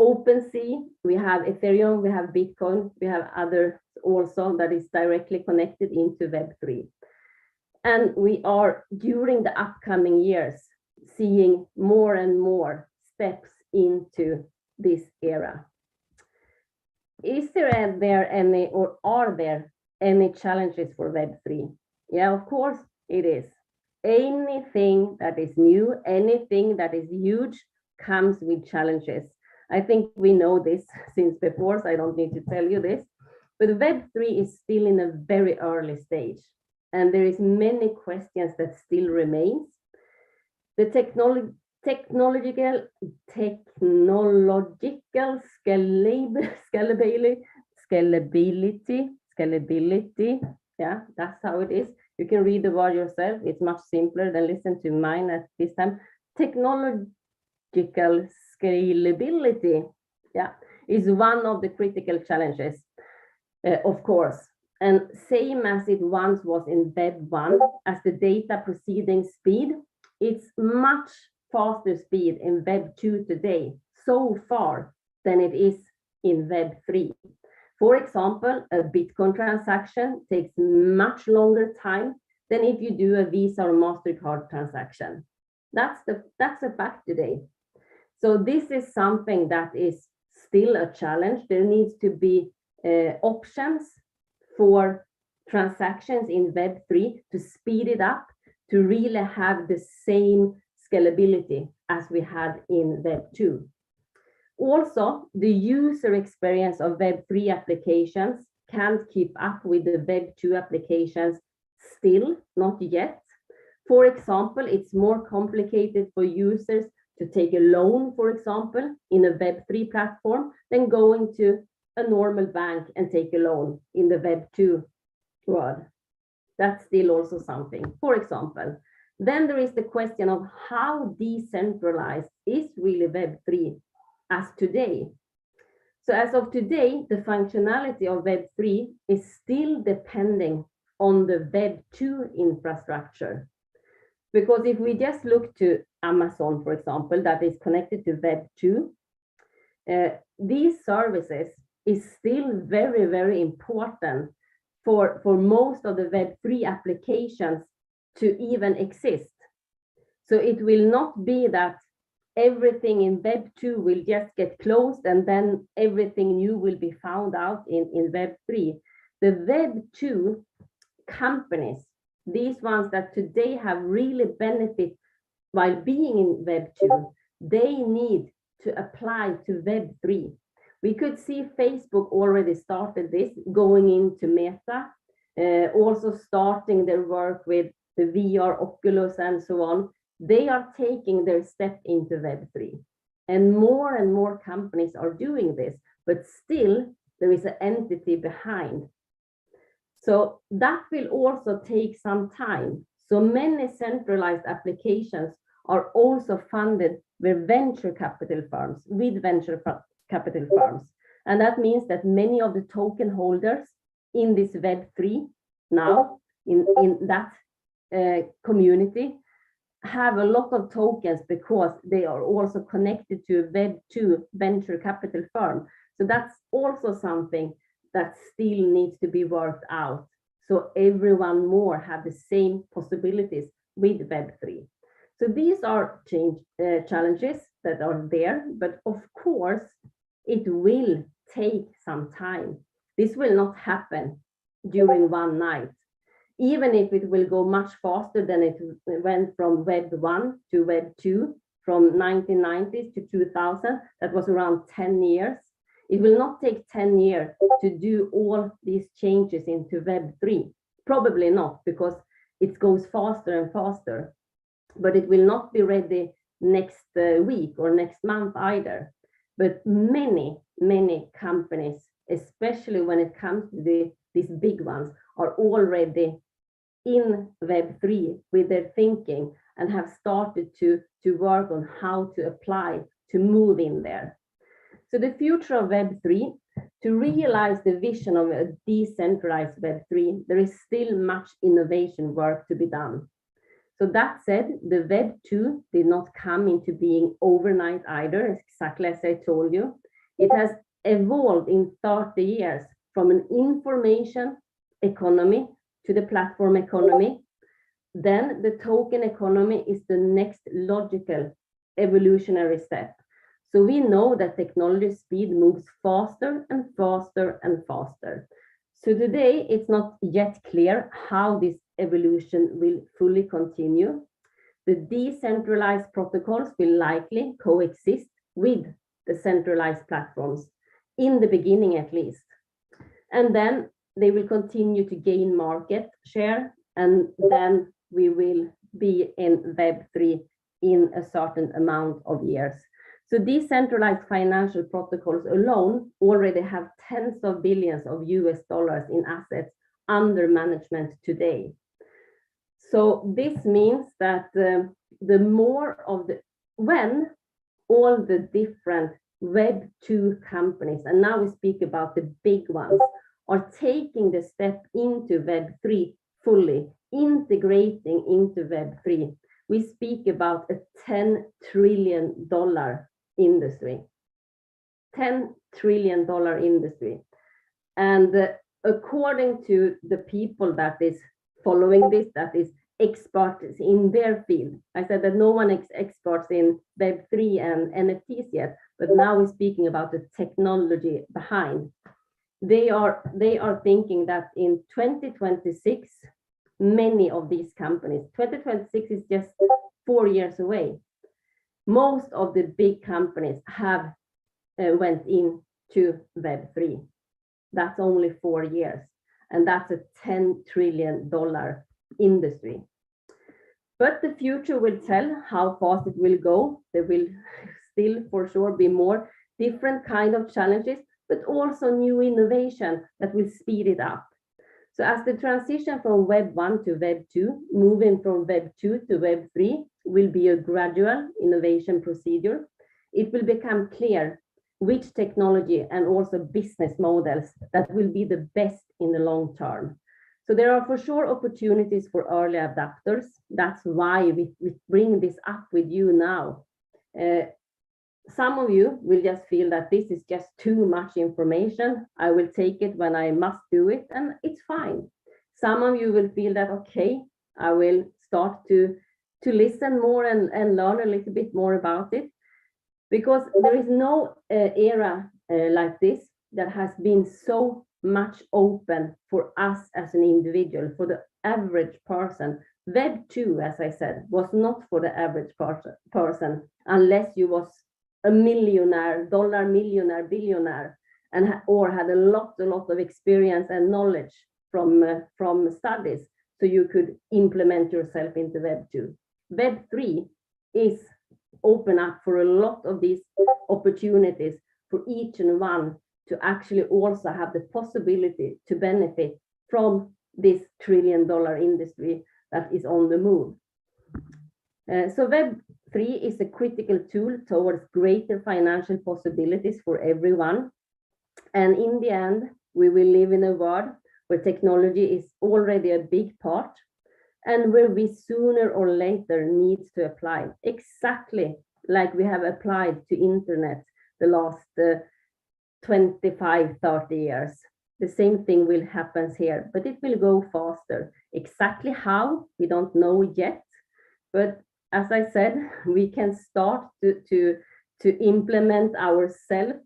OpenSea, we have Ethereum, we have Bitcoin, we have others also that is directly connected into Web 3. And we are, during the upcoming years, seeing more and more steps into this era. Is there any, or are there any challenges for Web 3? Yeah, of course it is. Anything that is new, anything that is huge comes with challenges. I think we know this since before, so I don't need to tell you this. But Web 3 is still in a very early stage, and there is many questions that still remains. The technological scalability. Yeah, that's how it is. You can read the word yourself. It's much simpler than listen to mine at this time. Technological scalability, yeah, is one of the critical challenges, of course. And same as it once was in Web 1, as the data proceeding speed, it's much faster speed in Web 2 today, so far, than it is in Web 3. For example, a Bitcoin transaction takes much longer time than if you do a Visa or MasterCard transaction. That's a fact today. So this is something that is still a challenge. There needs to be options for transactions in Web3 to speed it up, to really have the same scalability as we had in Web2. Also, the user experience of Web3 applications can't keep up with the Web2 applications still, not yet. For example, it's more complicated for users to take a loan, for example, in a Web3 platform than going to a normal bank and take a loan in the Web2 world. That's still also something, for example. Then there is the question of how decentralized is really Web3 as today. So as of today, the functionality of Web3 is still depending on the Web2 infrastructure. Because if we just look to Amazon, for example, that is connected to Web2, these services is still very, very important for most of the Web3 applications to even exist. So it will not be that everything in Web2 will just get closed and then everything new will be found out in Web3. The Web2 companies, these ones that today have really benefit while being in Web2, they need to apply to Web3. We could see Facebook already started this, going into Meta, also starting their work with the VR, Oculus, and so on. They are taking their step into Web3. And more companies are doing this, but still there is an entity behind. So that will also take some time. So many centralized applications are also funded with venture capital firms, And that means that many of the token holders in this Web3 now, in that community, have a lot of tokens because they are also connected to a Web2 venture capital firm. So that's also something that still needs to be worked out. So everyone more have the same possibilities with Web3. So these are challenges that are there, but of course, it will take some time. This will not happen during one night. Even if it will go much faster than it went from Web 1 to Web 2, from 1990s to 2000, that was around 10 years. It will not take 10 years to do all these changes into Web 3. Probably not, because it goes faster and faster. But it will not be ready next week or next month either. But many companies, especially when it comes to these big ones, are already in Web3 with their thinking and have started to work on how to apply, to move in there. So the future of Web3, to realize the vision of a decentralized Web3, there is still much innovation work to be done. So that said, the Web2 did not come into being overnight either, exactly as I told you. It has evolved in 30 years from an information economy to the platform economy. Then the token economy is the next logical evolutionary step. So we know that technology speed moves faster and faster and faster. So today it's not yet clear how this evolution will fully continue. The decentralized protocols will likely coexist with the centralized platforms, in the beginning at least. And then they will continue to gain market share, and then we will be in Web3 in a certain amount of years. So decentralized financial protocols alone already have tens of billions of US dollars in assets under management today. So this means that when all the different Web2 companies, and now we speak about the big ones, are taking the step into Web3 fully, integrating into Web3, we speak about a $10 trillion industry. $10 trillion industry. And according to the people that is following this, that is experts in their field. I said that no one is experts in Web3 and NFTs yet, but now we're speaking about the technology behind. They are thinking that in 2026, many of these companies, 2026 is just 4 years away. Most of the big companies have went into Web3. That's only 4 years, and that's a $10 trillion industry. But the future will tell how fast it will go. There will still for sure be more different kind of challenges, but also new innovation that will speed it up. So as the transition from Web 1 to Web 2, moving from Web 2 to Web 3 will be a gradual innovation procedure, it will become clear which technology and also business models that will be the best in the long term. So there are for sure opportunities for early adapters. That's why we bring this up with you now. Some of you will just feel that this is just too much information. I will take it when I must do it, and it's fine. Some of you will feel that, okay, I will start to listen more and learn a little bit more about it, because there is no era like this that has been so much open for us as an individual, for the average person. Web 2, as I said, was not for the average person unless you was a millionaire, millionaire, billionaire, and or had a lot of experience and knowledge from studies, so you could implement yourself into Web 2. Web 3 is open up for a lot of these opportunities for each and one to actually also have the possibility to benefit from this $1 trillion industry that is on the move. So Web 3 is a critical tool towards greater financial possibilities for everyone. And in the end, we will live in a world where technology is already a big part, and where we sooner or later needs to apply, exactly like we have applied to internet the last 25, 30 years. The same thing will happen here, but it will go faster. Exactly how, we don't know yet, but as I said, we can start to implement ourselves,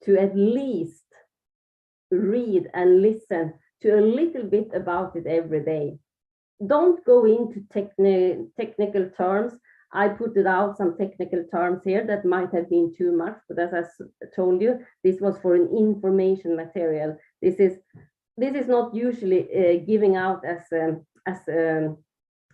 to at least read and listen to a little bit about it every day. Don't go into technical terms. I put it out some technical terms here that might have been too much, but as I told you, this was for an information material. This is not usually giving out as a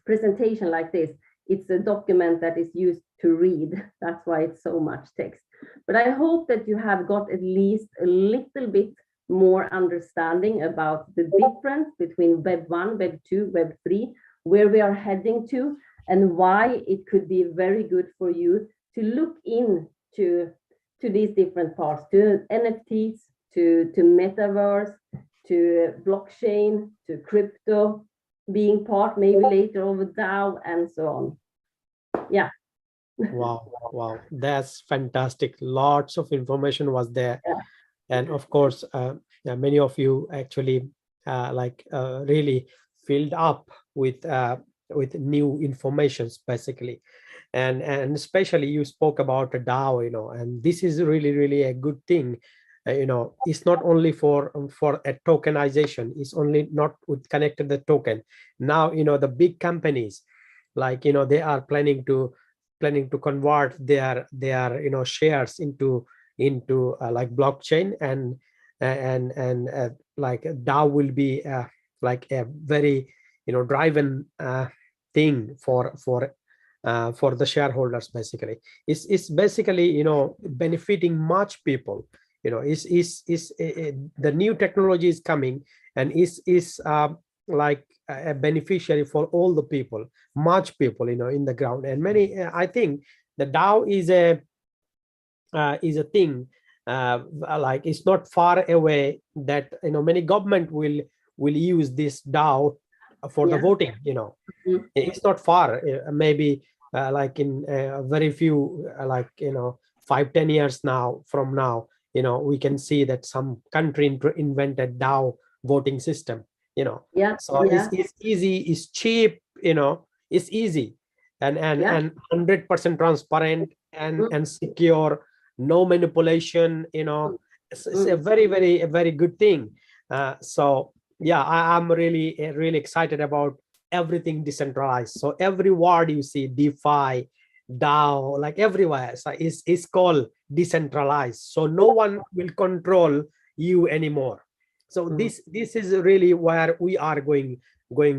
presentation like this. It's a document that is used to read. That's why it's so much text. But I hope that you have got at least a little bit more understanding about the difference between Web 1, Web 2, Web 3, where we are heading to, and why it could be very good for you to look into these different parts, to NFTs, to metaverse, to blockchain, to crypto, being part maybe later of a DAO, and so on. Yeah. Wow, that's fantastic. Lots of information was there. Yeah. And of course, many of you actually really filled up with new informations, basically. And especially you spoke about a DAO, and this is really a good thing. It's not only for a tokenization. It's only not with connected the token. Now, the big companies, like, they are planning to convert their shares into like blockchain, and like DAO will be like a very driven thing for the shareholders. Basically, it's basically benefiting much people. The new technology is coming, and is like a beneficiary for all the people, much people in the ground. And many, I think the DAO is a thing, like it's not far away, that many government will use this DAO for the voting. It's not far, maybe like in very few, like 5-10 years from now, we can see that some country invented DAO voting system, Yeah. so it's easy, it's cheap, it's easy, and 100% transparent and secure, no manipulation, it's a very good thing. So yeah, I'm really excited about everything decentralized. So every word you see, DeFi, DAO, like everywhere, so is called decentralized. So no one will control you anymore. So this is really where we are going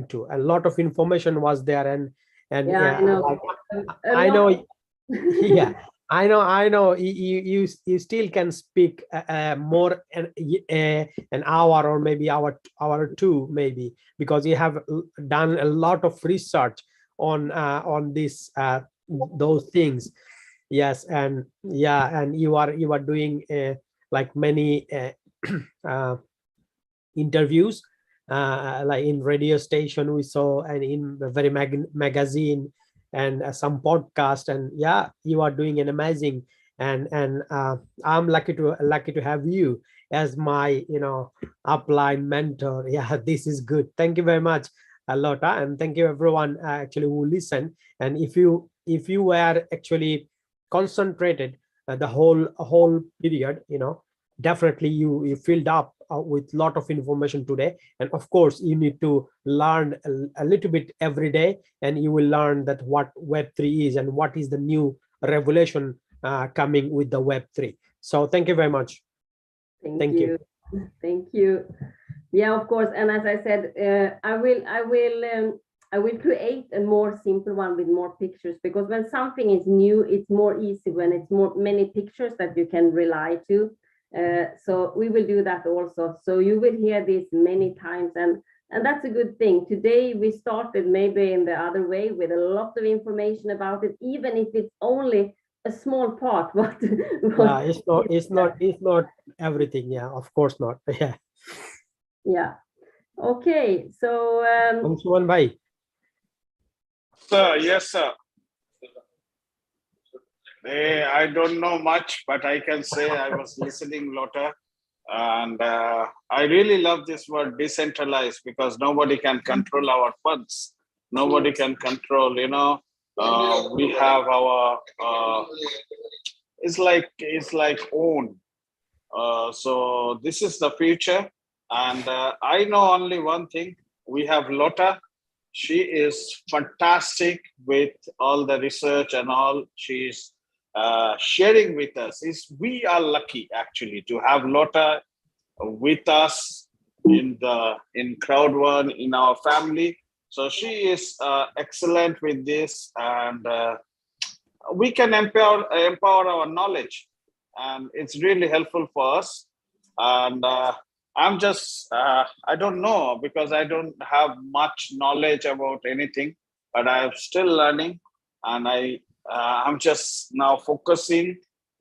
to. A lot of information was there, and Yeah, I know. Yeah, I know. You still can speak more an hour or maybe hour or two, maybe, because you have done a lot of research on this those things. Yes, and yeah, and you are doing like many interviews, like in radio station we saw, and in the very magazine, and some podcast, and yeah, you are doing an amazing, and I'm lucky to have you as my upline mentor. Yeah, this is good. Thank you very much, Lotta, and thank you everyone actually who listened. And if you were actually concentrated the whole period, definitely you filled up with lot of information today. And of course you need to learn a little bit every day, and you will learn that what Web3 is and what is the new revelation coming with the Web3. So thank you very much. Thank you. Thank you. Yeah, of course. And as I said, I will create a more simple one with more pictures, because when something is new, it's more easy when it's many pictures that you can rely to. So we will do that also. So you will hear this many times, and that's a good thing. Today we started maybe in the other way with a lot of information about it, even if it's only a small part. Yeah, it's not everything. Yeah, of course not. Yeah. Yeah. Okay. So Suman bhai. Sir, yes, sir. I don't know much, but I can say I was listening, Lotta, and I really love this word decentralized, because nobody can control our funds. Nobody can control, we have our, it's like own. So this is the future. And I know only one thing. We have Lotta. She is fantastic with all the research and all she's sharing with us. We are lucky actually to have Lotta with us in Crowd1, in our family. So she is excellent with this, and we can empower our knowledge, and it's really helpful for us. And I'm just I don't know, because I don't have much knowledge about anything, but I'm still learning, and I'm just now focusing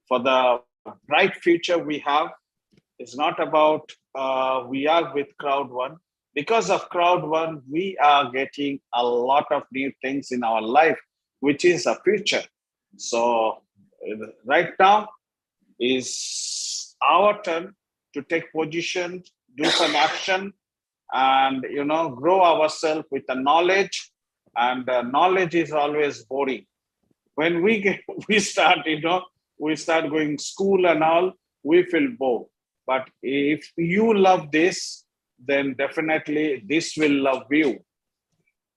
for the bright future we have. It's not about we are with Crowd1. Because of Crowd1, we are getting a lot of new things in our life, which is a future. So right now is our turn to take position, do some action, and grow ourselves with the knowledge. And knowledge is always boring. When we start going school and all, we feel bored. But if you love this, then definitely this will love you.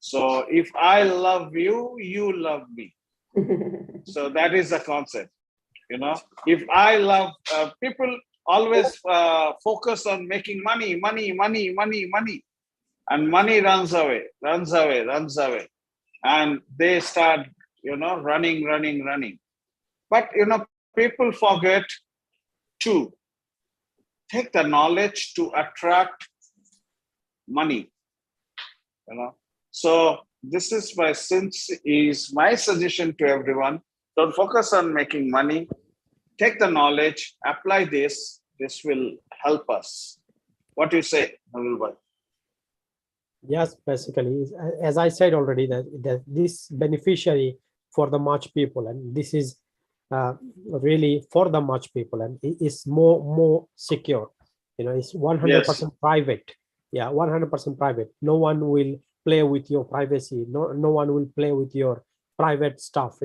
So if I love you, you love me. So that is the concept. If I love people always focus on making money, and money runs away, and they start running. But people forget to take the knowledge to attract money. So this is my suggestion to everyone. Don't focus on making money. Take the knowledge, apply this. This will help us. What do you say, Nalul? Yes, basically, as I said already, that this beneficiary for the much people, and this is really for the much people, and it is more secure. It's 100% Yes. private. Yeah, 100% private. No one will play with your privacy. No one will play with your private stuff.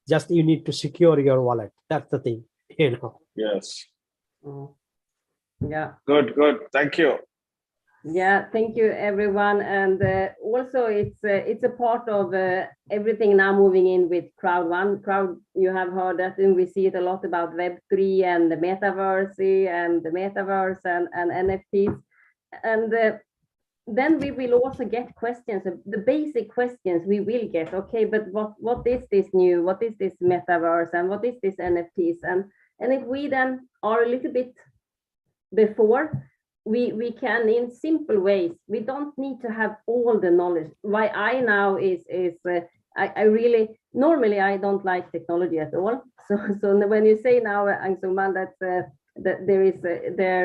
Just you need to secure your wallet. That's the thing. Yes. Yeah. Good. Thank you. Yeah, thank you, everyone. And also, it's a part of everything now moving in with Crowd1. You have heard that, and we see it a lot about Web3 and the metaverse and NFTs. And then we will also get questions, the basic questions we will get. Okay, but what is this new? What is this metaverse? And what is this NFTs? And if we then are a little bit before, we can, in simple ways, we don't need to have all the knowledge. Why I now is I really, normally I don't like technology at all. So when you say now, Angsuman, that there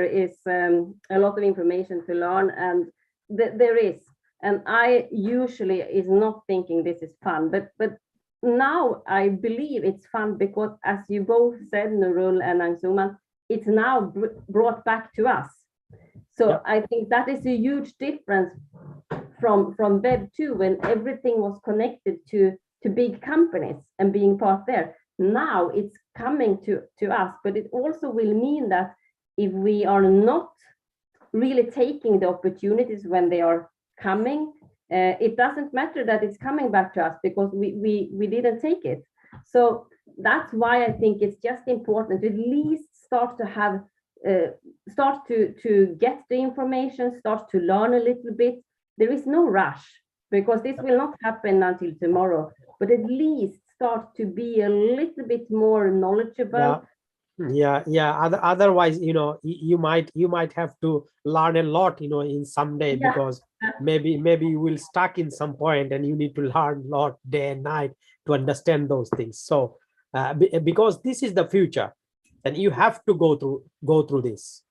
is a lot of information to learn, and there is, and I usually is not thinking this is fun, but now I believe it's fun because, as you both said, Nurul and Angsuman, it's now brought back to us. So yeah. I think that is a huge difference from Web 2, when everything was connected to big companies and being part there. Now it's coming to us, but it also will mean that if we are not really taking the opportunities when they are coming, it doesn't matter that it's coming back to us because we didn't take it. So that's why I think it's just important to at least start to have start to get the information, start to learn a little bit. There is no rush because this will not happen until tomorrow, but at least start to be a little bit more knowledgeable. Yeah. Otherwise, you might have to learn a lot, in some day, because maybe you will stuck in some point and you need to learn a lot day and night to understand those things. So because this is the future, and you have to go through this.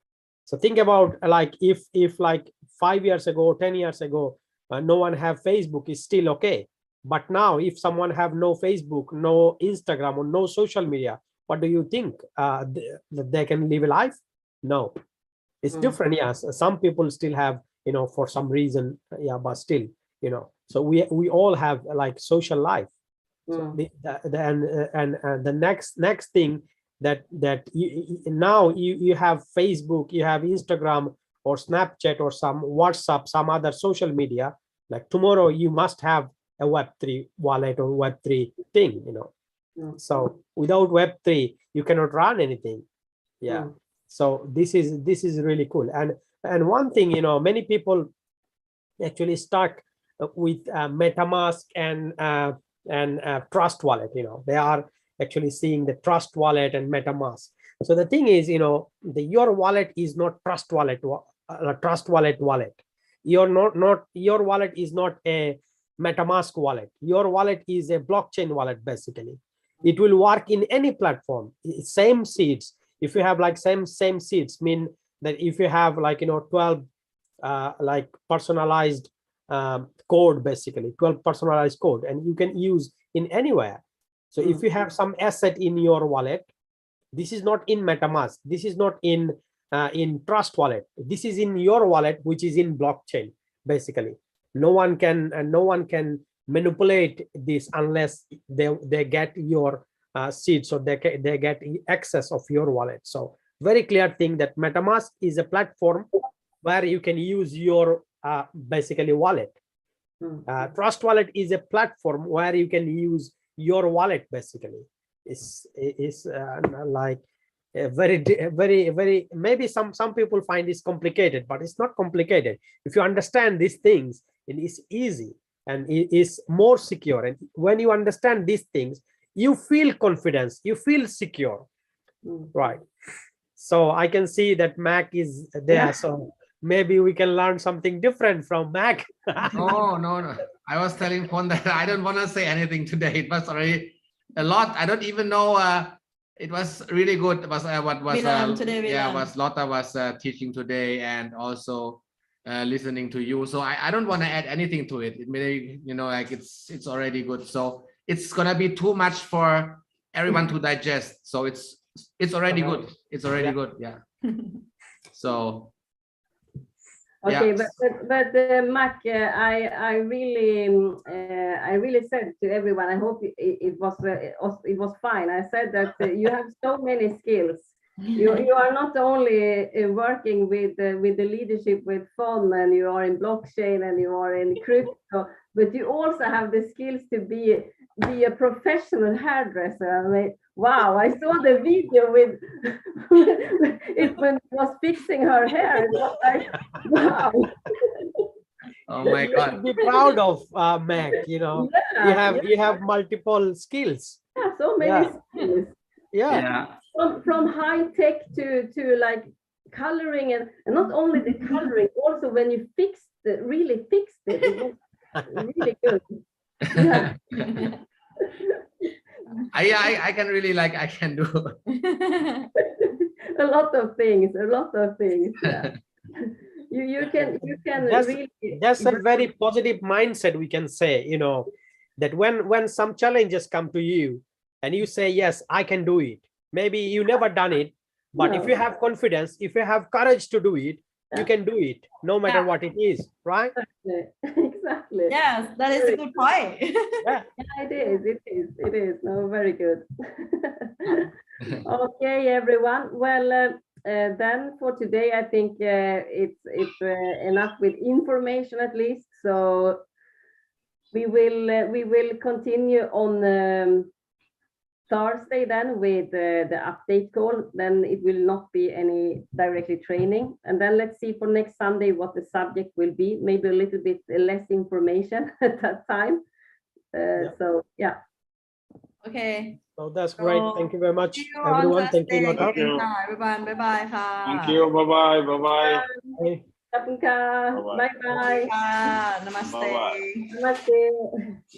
So think about, like, if like 5 years ago, 10 years ago, no one have Facebook, is still okay. But now if someone have no Facebook, no Instagram, or no social media, what do you think? They can live a life? No, it's different. Yes, some people still have, for some reason, but still, so we all have like social life. So the next thing that now you have Facebook, you have Instagram or Snapchat or some WhatsApp, some other social media. Like tomorrow you must have a Web3 wallet or Web3 thing, So without Web3 you cannot run anything. So this is really cool. And one thing, many people actually stuck with MetaMask and Trust Wallet. They are actually seeing the Trust Wallet and MetaMask. So the thing is, your wallet is not Trust Wallet wallet. Your wallet is not a MetaMask wallet. Your wallet is a blockchain wallet, basically. It will work in any platform. Same seeds. If you have like same seeds, mean that if you have like 12 like personalized code, basically 12 personalized code, and you can use in anywhere. So if you have some asset in your wallet, this is not in MetaMask, this is not in Trust Wallet, this is in your wallet, which is in blockchain. Basically, no one can manipulate this unless they get your seed, so they get access of your wallet. So very clear thing that MetaMask is a platform where you can use your basically wallet. Trust Wallet is a platform where you can use your wallet. Basically, is like very maybe some people find this complicated, but it's not complicated. If you understand these things, it is easy and it is more secure. And when you understand these things, you feel confidence, you feel secure, right? So I can see that Mac is there. So maybe we can learn something different from Mac. No. I was telling Pon that I don't want to say anything today. It was already a lot. I don't even know. It was really good. It was what was was Lotta was teaching today, and also listening to you. So I don't want to add anything to it. It may, like it's already good. So it's gonna be too much for everyone to digest. So it's already good. It's already good. Yeah. So. Okay, yeah. but Mac, I really said to everyone, I hope it was fine. I said that you have so many skills. You are not only working with the leadership with fund, and you are in blockchain, and you are in crypto, but you also have the skills to be a professional hairdresser. I mean, wow! I saw the video with it when she was fixing her hair. It was like, wow! Oh my God! Be proud of Mac. You know, Yeah, you have multiple skills. yeah, so many skills. Yeah. From high tech to like coloring, and not only the coloring, also when you really fixed it, it was really good. Yeah. I can really I can do a lot of things. Yeah. you can really. That's a very positive mindset, we can say, you know, that when some challenges come to you and you say, yes, I can do it. Maybe you never done it, but if you have confidence, if you have courage to do it, you can do it no matter what it is, right? Exactly. Yes, that is a good point. Yeah, it is. No, very good. Okay, everyone. Well, then for today, I think it's enough with information at least. So we will continue on Thursday then with the update call. Then it will not be any directly training, and then let's see for next Sunday what the subject will be. Maybe a little bit less information at that time. So yeah. Okay. so that's great. Thank you very much, See you everyone. on Thank you, Thursday. Lotta. Everyone, bye bye. Thank you. Bye-bye. Bye-bye. Bye. Bye bye. Namaste. Bye-bye. Namaste.